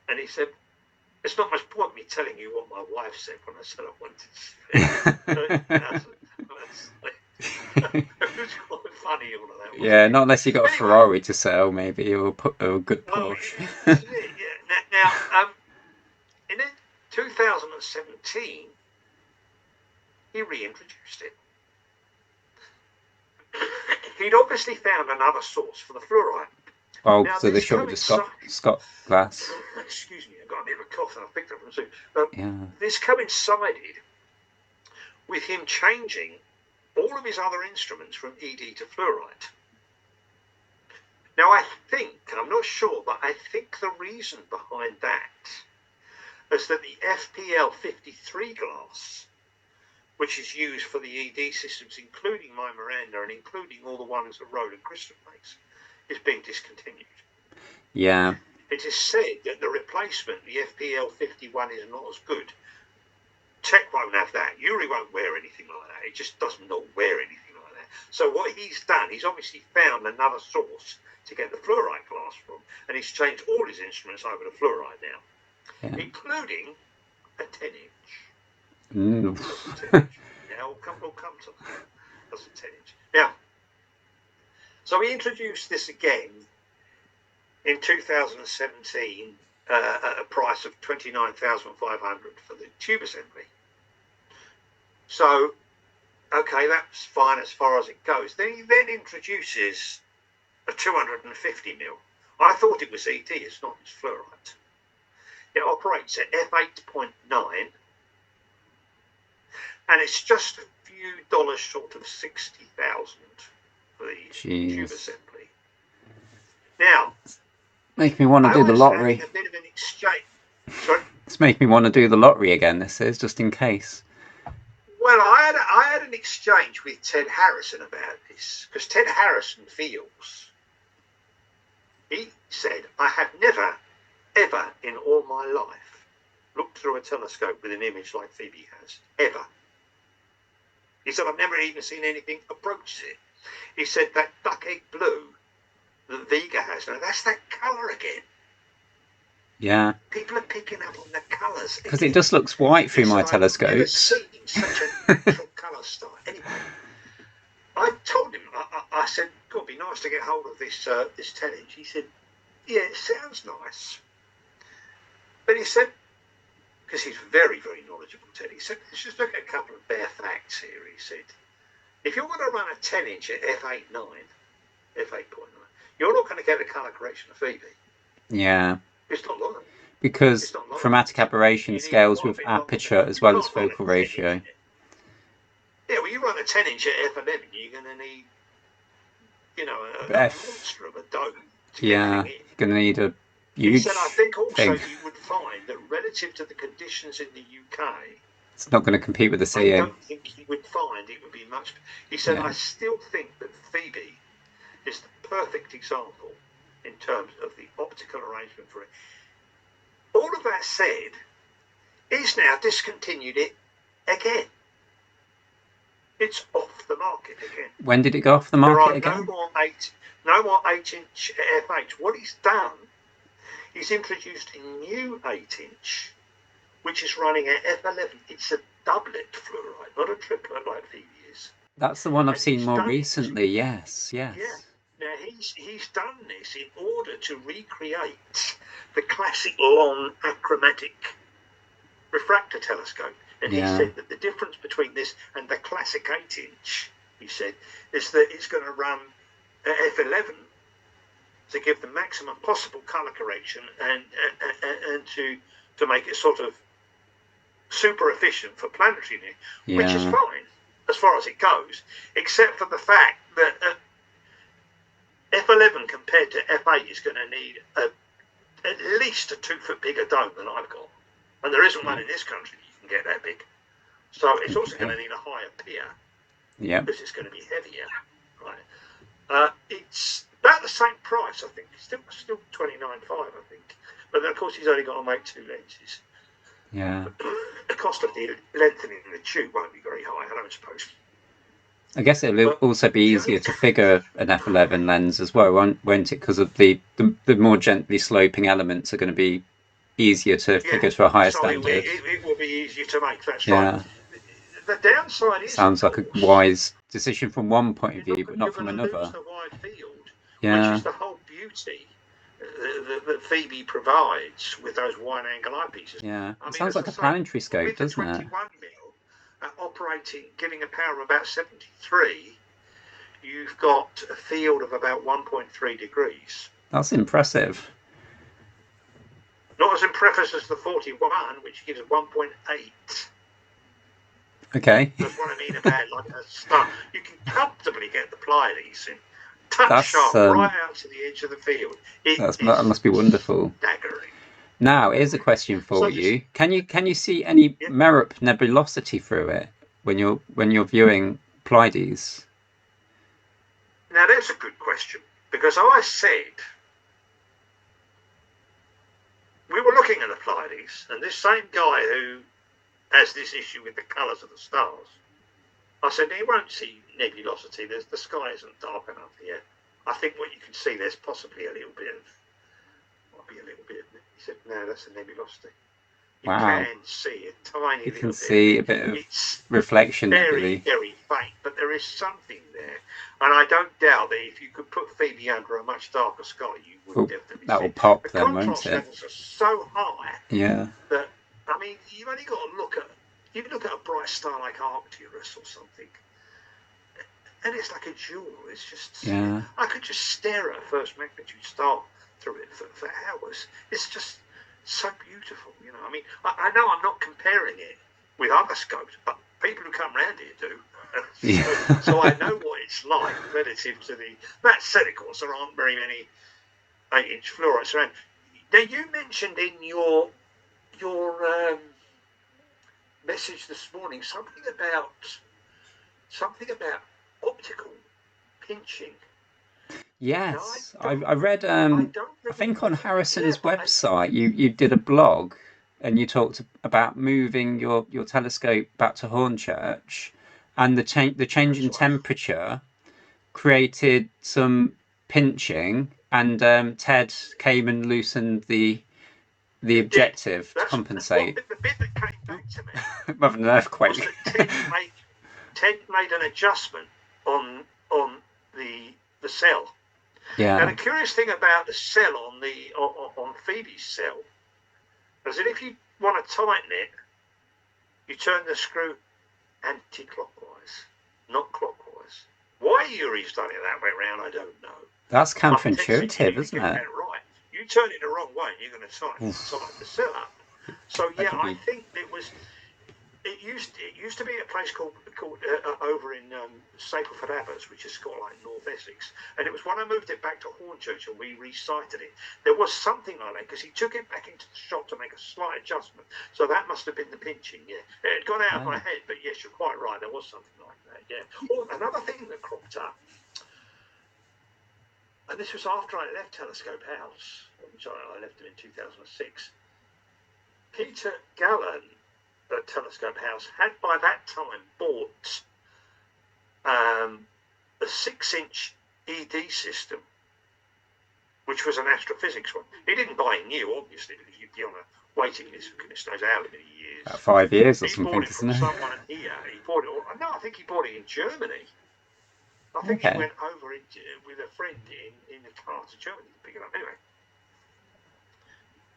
And he said, there's not much point me telling you what my wife said when I said I wanted to spend 30,000. It was quite funny, all of that. Yeah, not unless you got a Anyway, Ferrari to sell, maybe, or a good well, Porsche. this is it, yeah. Now, in 2017, he reintroduced it. He'd obviously found another source for the fluorite. Oh, Now, so they shorted the Scott glass. Excuse me, I got a bit of a cough and I picked up from the soup. Yeah. This coincided with him changing all of his other instruments from ED to fluorite. Now, I think, I'm not sure, but I think the reason behind that is that the FPL 53 glass, which is used for the ED systems, including my Miranda and including all the ones that Roland Crystal makes, is being discontinued. Yeah. It is said that the replacement, the FPL 51, is not as good. Tech won't have that. Yuri won't wear anything like that. It just does not wear anything like that. So what he's done, he's obviously found another source to get the fluorite glass from, and he's changed all his instruments over to fluorite now, including a 10-inch. Now we'll come to that. That's a 10-inch. Now, so we introduced this again in 2017 at a price of $29,500 for the tube assembly. So, okay, that's fine as far as it goes. Then he then introduces a 250 mil. I thought it was ED, it's not, it's fluorite. It operates at f8.9, and it's just a few dollars short of 60,000 for the tube assembly. Now, make me want to do the lottery. A bit of an exchange. Sorry? It's making me want to do the lottery again, this is, just in case. Well, I had an exchange with Ted Harrison about this, because Ted Harrison feels, he said, I have never, ever in all my life looked through a telescope with an image like Phoebe has, ever. He said, I've never even seen anything approach it. He said, that duck egg blue that Vega has, now that's that colour again. Yeah. People are picking up on the colours. Because it just looks white through my telescopes. I've never seen such a natural colour style. Anyway, so he said, I have never seen anything approach it. He said, that duck egg blue that Vega has, now that's that colour again. People are picking up on the colours. Because it just looks white through my telescopes. I told him, I said, God, it'd be nice to get hold of this 10-inch. He said, yeah, it sounds nice. But he said, because he's very, very knowledgeable, Ted, he said, let's just look at a couple of bare facts here. He said, if you're going to run a 10-inch at f8.9, you're not going to get a colour correction of Phoebe. Yeah. It's not long. Because chromatic aberration scales with aperture as well as focal ratio. Yeah, well, you run a 10-inch at f11, you're going to need, a monster of a dome to get everything in. You're going to need a huge He said, I think also thing. you would find that relative to the conditions in the UK, it's not going to compete with the seeing. I don't think he would find it would be much. He said, I still think that Phoebe is the perfect example in terms of the optical arrangement for it. All of that said, he's now discontinued it again. It's off the market again. When did it go off the market again? No more 8-inch f8. What he's done, he's introduced a new 8-inch, which is running at f11. It's a doublet fluoride, not a triplet like Phoebe is. That's the one I've seen more recently. Yes. Yeah. Now he's done this in order to recreate the classic long achromatic refractor telescope. And he said that the difference between this and the classic 8-inch, he said, is that it's going to run at f11 to give the maximum possible colour correction and to make it sort of super efficient for planetary near, which is fine as far as it goes, except for the fact that f11 compared to f8 is going to need at least a 2-foot bigger dome than I've got, and there isn't one in this country that you can get that big. So it's also going to need a higher pier, because it's going to be heavier, right? It's about the same price, I think. Still $29.5, I think. But then, of course, he's only got to make 2 lenses. Yeah. The cost of the lengthening the tube won't be very high, I don't suppose. I guess it'll also be easier to figure an f11 lens as well, won't it? Because of the more gently sloping elements are going to be easier to figure to a higher standard. It will be easier to make, that's right. The downside is... Sounds like a wise decision from one point of view, but not from another. Lose the wide field, which is the whole beauty that Phoebe provides with those wide-angle eyepieces. Yeah, it sounds like a planetary scope, doesn't it? 21 mil, operating, giving a power of about 73, you've got a field of about 1.3 degrees. That's impressive. Not as impressive as the 41, which gives 1.8. Okay. That's what I mean about like a star. You can comfortably get the Pleiades in touch sharp right out to the edge of the field. That must be wonderful. Staggering. Now, here's a question for you. Can you see any Merup nebulosity through it when you're viewing Pleiades? Now that's a good question, because I said we were looking at the Pleiades, and this same guy who has this issue with the colours of the stars, I said he won't see nebulosity. The sky isn't dark enough here. I think what you can see, there's possibly a little bit of. He said, no, that's a nebulosity. You can see a tiny little bit. You can see a bit of reflection. Very, very faint, but there is something there. And I don't doubt that if you could put Phoebe under a much darker sky, you would definitely that see will pop the then, won't contrast it? levels are so high that, I mean, you've only got to look at a bright star like Arcturus or something, and it's like a jewel. It's just, I could just stare at a first magnitude star through it for hours. It's just so beautiful, I mean, I know I'm not comparing it with other scopes, but people who come round here do. So I know what it's like relative to that said, of course, there aren't very many 8-inch fluorides around. Now, you mentioned in your message this morning something about optical pinching. Yes, I read. I think on Harrison's website, you did a blog, and you talked about moving your telescope back to Hornchurch, and the change in temperature created some pinching, and Ted came and loosened the objective to compensate. The bit that came back to me rather than an earthquake. was that Ted made an adjustment on the cell. Yeah. Now the curious thing about the cell on Phoebe's cell is that if you want to tighten it, you turn the screw anti-clockwise, not clockwise. Why Yuri's done it that way around, I don't know. That's counterintuitive, isn't it? Right. You turn it the wrong way, and you're going to tighten the cell up. So yeah, I think it used to be a place called over in Stapleford Abbas, which is got like North Essex, and it was when I moved it back to Hornchurch and we resited it. There was something like that because he took it back into the shop to make a slight adjustment. So that must have been the pinching. Yeah, it had gone out of my head, but yes, you're quite right. There was something like that. Yeah. Oh, another thing that cropped up, and this was after I left Telescope House, which I left him in 2006. Peter Gallen at Telescope House had by that time bought a 6-inch ED system, which was an astrophysics one. He didn't buy it new, obviously, because you'd be on a waiting list for goodness knows how many years. About 5 years or he something, bought it isn't from it? someone here. He bought it. No, I think he bought it in Germany. I think he went over with a friend in the car to Germany to pick it up. Anyway,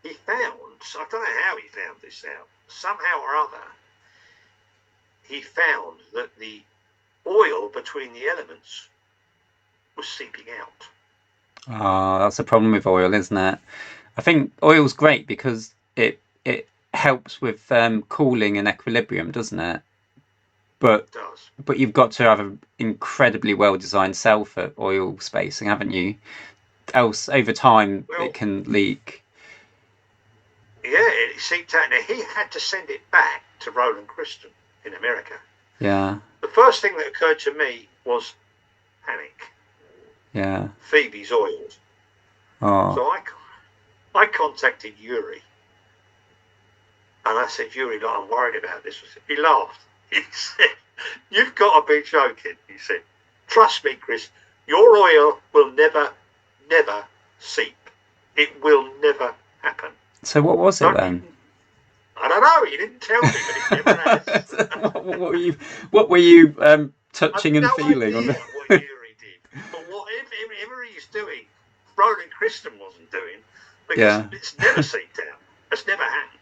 he found, I don't know how he found this out, somehow or other, he found that the oil between the elements was seeping out. Oh, that's a problem with oil, isn't it? I think oil's great because it helps with cooling and equilibrium, doesn't it? But you've got to have an incredibly well-designed cell for oil spacing, haven't you? Else, over time, it can leak. Yeah, it seeped out. Now, he had to send it back to Roland Christian in America. Yeah. The first thing that occurred to me was panic. Yeah. Phoebe's oiled. Oh. So I contacted Yuri. And I said, Yuri, I'm worried about this. He laughed. He said, you've got to be joking. He said, trust me, Chris, your oil will never seep. It will never happen. So what was it then? I don't know. He didn't tell me, but it never has. what were you touching and feeling? I have no idea what Yuri did. But whatever he's doing, Roland Christian wasn't doing, because it's never seeped out. It's never happened.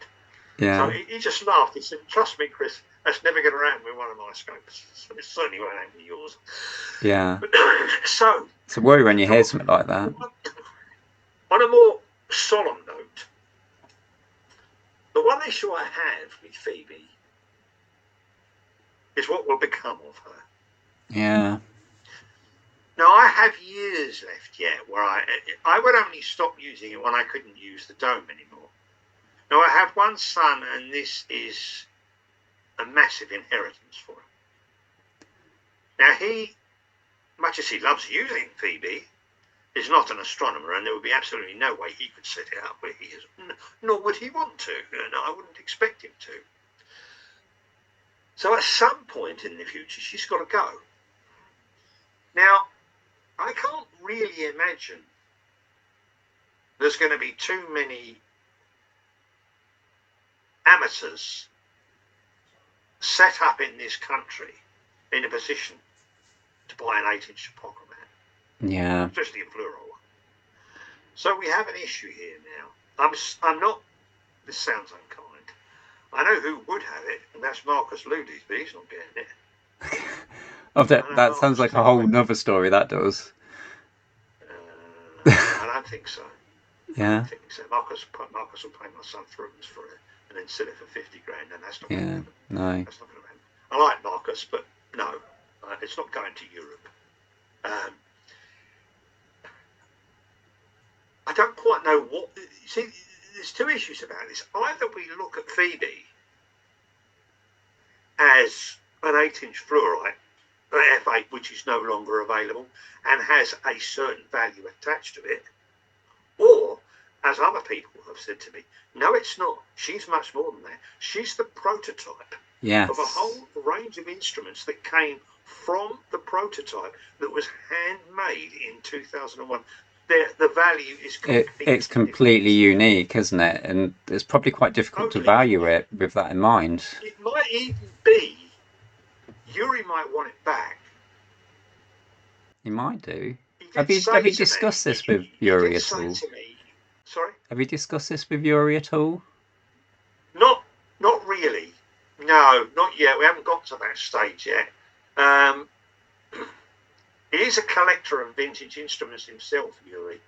Yeah. So he just laughed. He said, trust me, Chris, that's never going to happen with one of my scopes. It certainly won't happen with yours. Yeah. So it's a worry when you hear something like that. On a more solemn note, the one issue I have with Phoebe is what will become of her. Yeah. Now, I have years left yet where I would only stop using it when I couldn't use the dome anymore. Now, I have one son, and this is a massive inheritance for him. Now, he, much as he loves using Phoebe, is not an astronomer, and there would be absolutely no way he could set it up where he is, nor would he want to, and I wouldn't expect him to. So at some point in the future, she's got to go. Now, I can't really imagine there's going to be too many amateurs set up in this country in a position to buy an 8-inch Apochromat. Yeah. Especially a fluoro one. So we have an issue here now. I'm not, this sounds unkind. I know who would have it, and that's Marcus Ludis, but he's not getting it. Oh, that sounds like a whole nother story, that does. I don't think so. Yeah. I don't think so. Marcus will pay my son for it and then sell it for 50 grand, and that's not going to happen. No. That's not going to happen. I like Marcus, but no, it's not going to Europe. I don't quite know what. See, there's two issues about this. Either we look at Phoebe as an 8-inch fluorite, F8, which is no longer available and has a certain value attached to it, or, as other people have said to me, no, it's not. She's much more than that. She's the prototype of a whole range of instruments that came from the prototype that was handmade in 2001. The value is it's completely unique, isn't it? And it's probably quite difficult to value it with that in mind. It might even be Yuri might want it back He might do. He Have did you say have you to me, discussed this with Yuri did at say all? to me, sorry, Have you discussed this with Yuri at all? not not really. No, not yet. We haven't got to that stage yet. Um, he is a collector of vintage instruments himself, Yuri.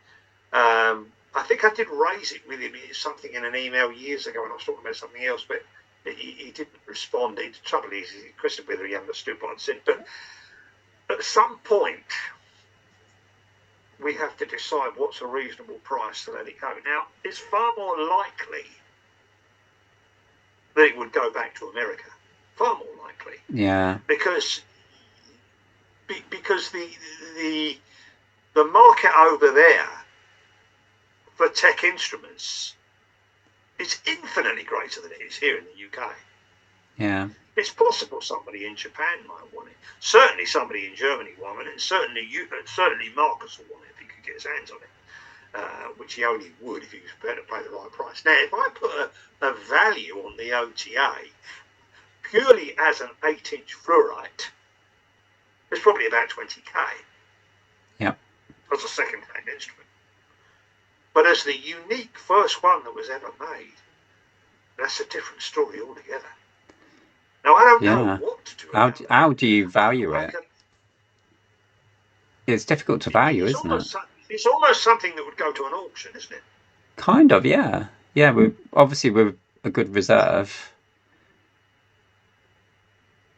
I think I did raise it with him. Something in an email years ago when I was talking about something else, but he didn't respond. The trouble is, he questioned whether he understood what I said. But at some point, we have to decide what's a reasonable price to let it go. Now, it's far more likely that it would go back to America. Far more likely. Yeah. Because the market over there for tech instruments is infinitely greater than it is here in the UK. Yeah. It's possible somebody in Japan might want it. Certainly somebody in Germany want it, and certainly Marcus will want it if he could get his hands on it, which he only would if he was prepared to pay the right price. Now, if I put a value on the OTA purely as an 8-inch fluorite, it's probably about 20k. Yep. As a second-hand instrument. But as the unique first one that was ever made, that's a different story altogether. Now, I don't know what to do about that. How do you value it? It's difficult to value, isn't it? It's almost something that would go to an auction, isn't it? Kind of, yeah. Yeah, we're a good reserve.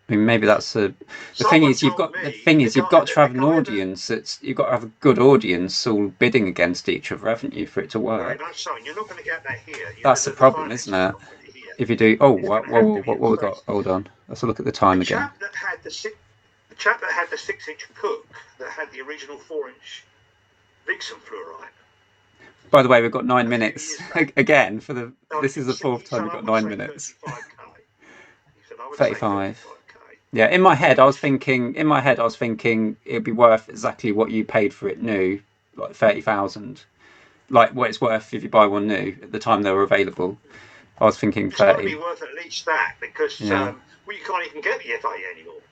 I mean, maybe that's the thing is you've got to have an audience. You've got to have a good audience all bidding against each other, haven't you, for it to work? That's so. You're not going to get that here. That's the problem, isn't it? If you do, what we got? Hold on, let's look at the time again. The chap that had the 6-inch Cook that had the original 4-inch Vixen fluorite. By the way, we've got 9 minutes again for the. This is the fourth time we've got 9 minutes. 35. Yeah, in my head I was thinking it'd be worth exactly what you paid for it new, like 30,000, like what it's worth if you buy one new at the time they were available. I was thinking 30. It's got to be worth at least that because you can't even get the FA anymore.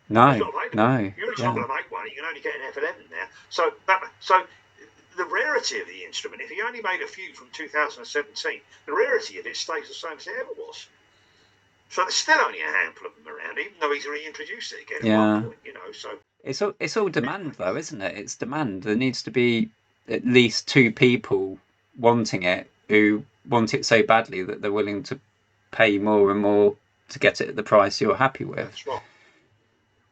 No. You're not going to make one. You can only get an F11 now. So the rarity of the instrument, if he only made a few from 2017, the rarity of it stays the same as it ever was. So there's still only a handful of them around, even though he's reintroduced it again at one point, so it's all demand though, isn't it? It's demand. There needs to be at least 2 people wanting it who want it so badly that they're willing to pay more and more to get it at the price you're happy with. That's right.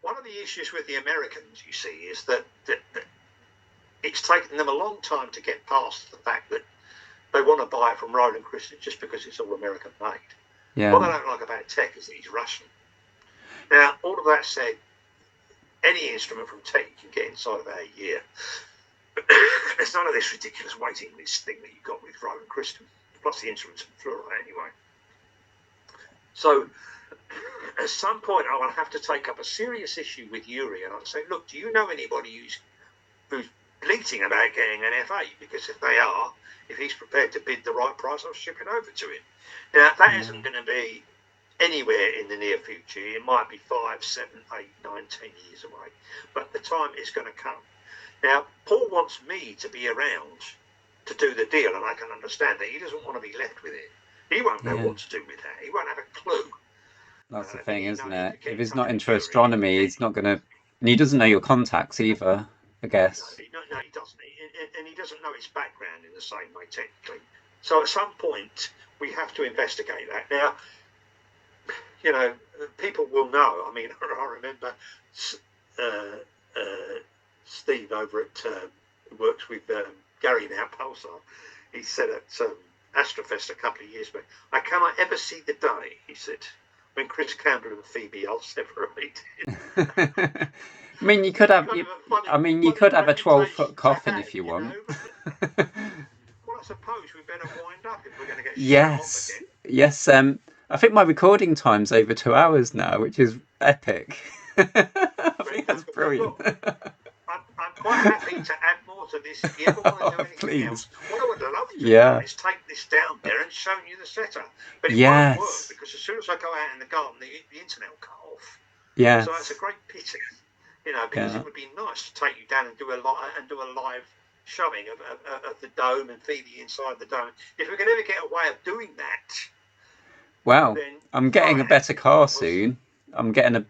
One of the issues with the Americans, you see, is that it's taken them a long time to get past the fact that they want to buy it from Roland Christian just because it's all American made. Yeah. What I don't like about Tech is that he's Russian. Now, all of that said, any instrument from Tech you can get inside about a year. There's none of this ridiculous waiting list thing that you've got with Roland Christian, plus the instruments and fluorite anyway. So, at some point, I will have to take up a serious issue with Yuri, and I'll say, look, do you know anybody who's bleating about getting an FA? Because if he's prepared to bid the right price, I'll ship it over to him. Now, that isn't going to be anywhere in the near future. It might be 5, 7, 8, 9, 10 years away. But the time is going to come. Now, Paul wants me to be around to do the deal, and I can understand that. He doesn't want to be left with it. He won't know what to do with that. He won't have a clue. That's the thing, isn't it? If he's not into astronomy, he's not going to... And he doesn't know your contacts either, I guess. No, he doesn't. And he doesn't know his background in the same way, technically. So at some point, we have to investigate that. Now, people will know. I mean, I remember Steve over at who works with Gary now, Pulsar. He said at Astrofest a couple of years back, I cannot ever see the day, he said, when Chris Campbell and Phoebe are separated. I mean, you could have a 12-foot coffin if you want. Well, I suppose we better wind up if we're going to get shut off again. Yes. I think my recording time's over 2 hours now, which is epic. I think that's brilliant. I'm quite happy to add more to this. If you ever want to do anything else, what I would love to do is take this down there and show you the setup. But it won't work because as soon as I go out in the garden, the internet will cut off. Yeah. So it's a great pity. because it would be nice to take you down and do a live showing of the dome and Phoebe inside the dome. If we could ever get a way of doing that, well, then I'm getting a better car soon. I'm getting a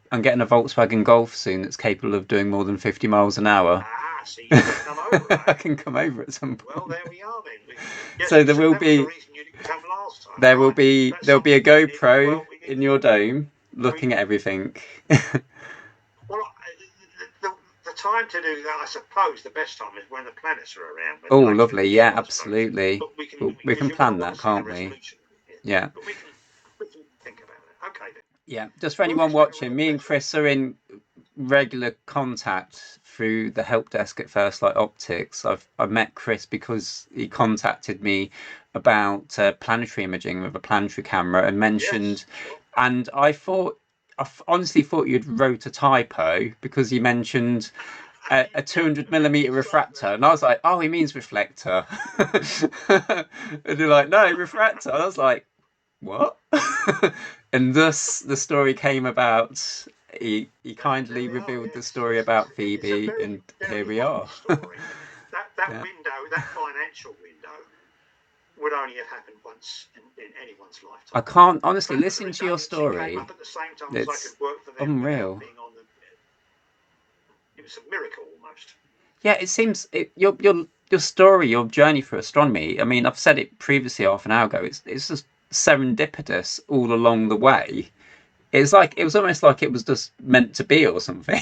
Volkswagen Golf soon that's capable of doing more than 50 miles an hour. So you can come over. Eh? I can come over at some point. Well, there we are then. Yes, so there will be. The reason you didn't come last time. There will be a GoPro in your dome looking at everything. Well, the time to do that, I suppose, the best time is when the planets are around. Oh, lovely! Yeah, absolutely. We can plan that, can't we? Yeah. But we can think about it. Okay then. Yeah, just for anyone watching, me and Chris are in regular contact through the help desk at First Light Optics. I've met Chris because he contacted me about planetary imaging with a planetary camera and mentioned, and I honestly thought you'd wrote a typo because he mentioned a 200mm refractor, and I was like, oh, he means reflector. And you're like, no, refractor. I was like, what? And thus the story came about. He kindly revealed the story about Phoebe, and here we are. That window, that financial window, would only have happened once in anyone's lifetime. I can't honestly listen to your story. At the same time as I could work for them, unreal. It was a miracle almost. Yeah, it seems your story, your journey through astronomy. I mean, I've said it previously half an hour ago. It's just serendipitous all along the way. It was almost like it was just meant to be or something.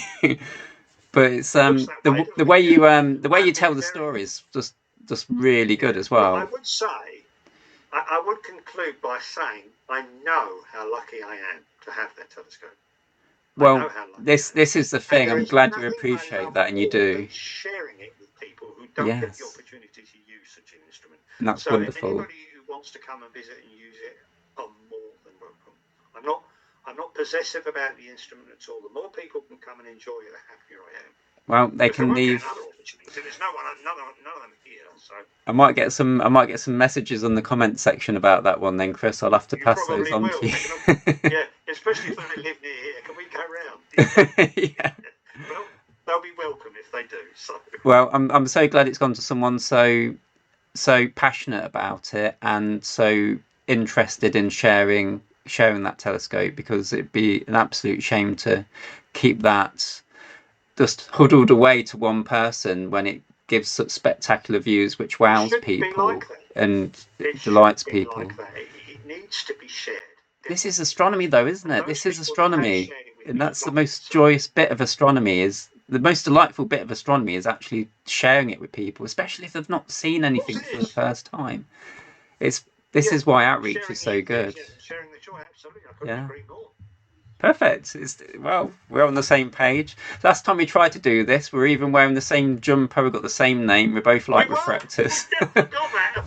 But it's the way you tell the story is just really good as well. I would say, I would conclude by saying I know how lucky I am to have that telescope. Well, this is the thing. I'm glad you appreciate that, and you do. Sharing it with people who don't get the opportunity to use such an instrument. And that's wonderful. Anybody who wants to come and visit and use it, I'm more than welcome. I'm not possessive about the instrument at all. The more people can come and enjoy it, the happier I am. Well, they can leave. There's none of them here, so. I might get some messages on the comment section about that one. Then, Chris, I'll have to pass those on to you. Yeah, especially if they live near here. Can we go round? Yeah. Well, they'll be welcome if they do. So. Well, I'm so glad it's gone to someone so passionate about it and so interested in sharing that telescope, because it'd be an absolute shame to keep that just huddled away to one person when it gives such spectacular views which wows people and delights people. It needs to be shared. This is astronomy though, isn't it? This is astronomy, and that's the most joyous bit of astronomy. Is the most delightful bit of astronomy is actually sharing it with people, especially if they've not seen anything for the first time. This is why outreach is so good. Sharing the joy, absolutely. I couldn't agree more. Perfect. We're on the same page. Last time we tried to do this, we were even wearing the same jumper. We've got the same name. We're both like refractors.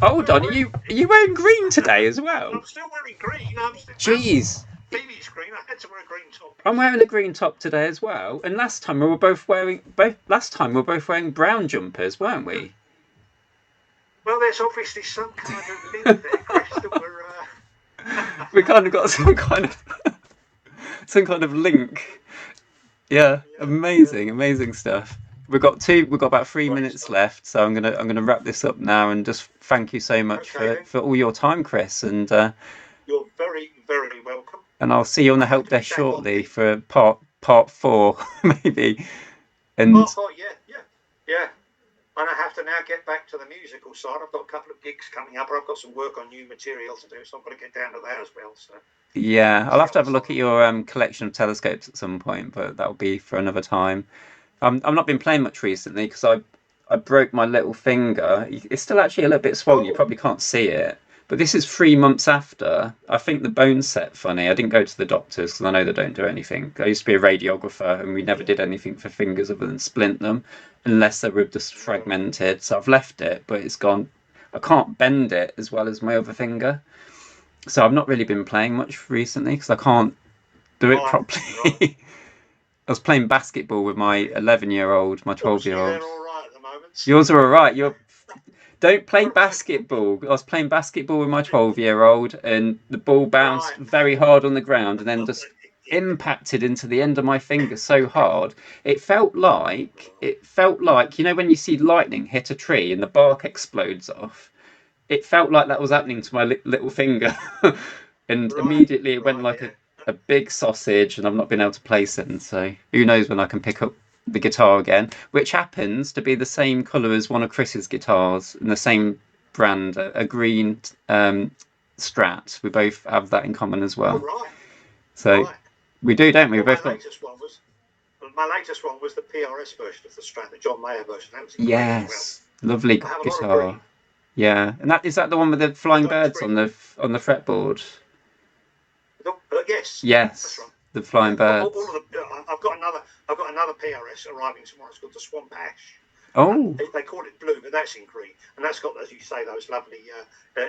Hold on, are you wearing green today as well? I'm still wearing green. Jeez. Phoebe's green. I had to wear a green top. I'm wearing a green top today as well. And last time we were both wearing brown jumpers, weren't we? Well, there's obviously some kind of link there, Chris, that we're. We kind of got some kind of link. Yeah, amazing stuff. We've got about 3 minutes left, so I'm gonna wrap this up now and just thank you so much for all your time, Chris, and you're very, very welcome. And I'll see you on the help desk shortly for part 4, maybe. And part 4, yeah. And I have to now get back to the musical side. I've got a couple of gigs coming up, or I've got some work on new material to do, so I've got to get down to that as well. So. Yeah, I'll have to have a look at your collection of telescopes at some point, but that'll be for another time. I've not been playing much recently because I broke my little finger. It's still actually a little bit swollen. You probably can't see it. But this is 3 months after. I think the bone's set funny. I didn't go to the doctors because I know they don't do anything. I used to be a radiographer and we never did anything for fingers other than splint them unless they were just fragmented. So I've left it, but it's gone. I can't bend it as well as my other finger. So I've not really been playing much recently because I can't do it properly. I was playing basketball with my 11-year-old, my 12-year-old. They're all right at the moment. Yours are all right. Don't play basketball. I was playing basketball with my 12-year-old, and the ball bounced very hard on the ground, and then just impacted into the end of my finger so hard. It felt like when you see lightning hit a tree and the bark explodes off. It felt like that was happening to my little finger. And Right, immediately it went right, like a big sausage, and I've not been able to play since. So who knows when I can pick up the guitar again, which happens to be the same colour as one of Chris's guitars and the same brand, a green Strat. We both have that in common as oh, well. right, So right. we do, don't we? Well, We've both got. my latest one was the PRS version of the Strat, the John Mayer version. That was in green as well. Yes, lovely I have a lot of guitar. green. Yeah, and that is that the one with the flying Got birds green. on the fretboard. Yes, that's Yes, right. the flying All birds. of the, I've got another PRS arriving tomorrow. It's called the Swamp Ash. Oh, They call it blue, but that's in green, and that's got, as you say, those lovely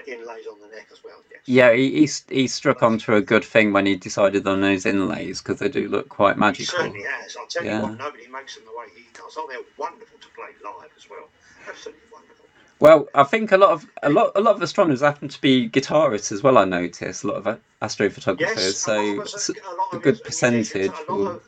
inlays on the neck as well. Yes. yeah, he struck onto a good thing when he decided on those inlays because they do look quite He magical. certainly has. I'll tell you Yeah. what, nobody makes them the way he does. Oh, they're wonderful to play live as well. Absolutely wonderful. Well, I think a lot of astronomers happen to be guitarists as well. I notice a lot of astrophotographers, Yes, a lot of so us, it's a lot a of good musicians, percentage a lot will. of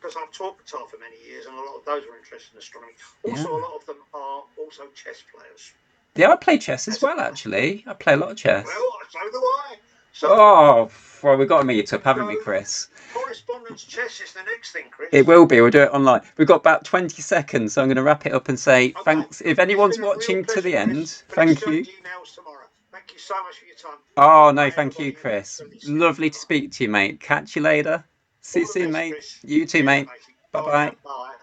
because I've taught guitar for many years, and a lot of those were interested in astronomy. Yeah, Also, a lot of them are also chess players. yeah. I play chess as As a well. Actually, I play a lot of chess. well, so do I. So Oh, well, we've got to meet up, haven't we, so Chris? correspondence chess is the next thing, It Chris. will be. We'll do it online. We've got about 20 seconds, so I'm going to wrap it up and say Okay, thanks. If it's anyone's been a real watching to pleasure, the end, Chris. We'll thank you. exchange emails tomorrow. Thank you so much for your time. Oh, no, Goodbye, thank you, everybody, and Chris. for listening. Lovely to speak to you, mate. Catch you later. See you All the soon, best, mate. Chris. You too, Yeah, mate. matey. Bye Bye now. bye. Bye.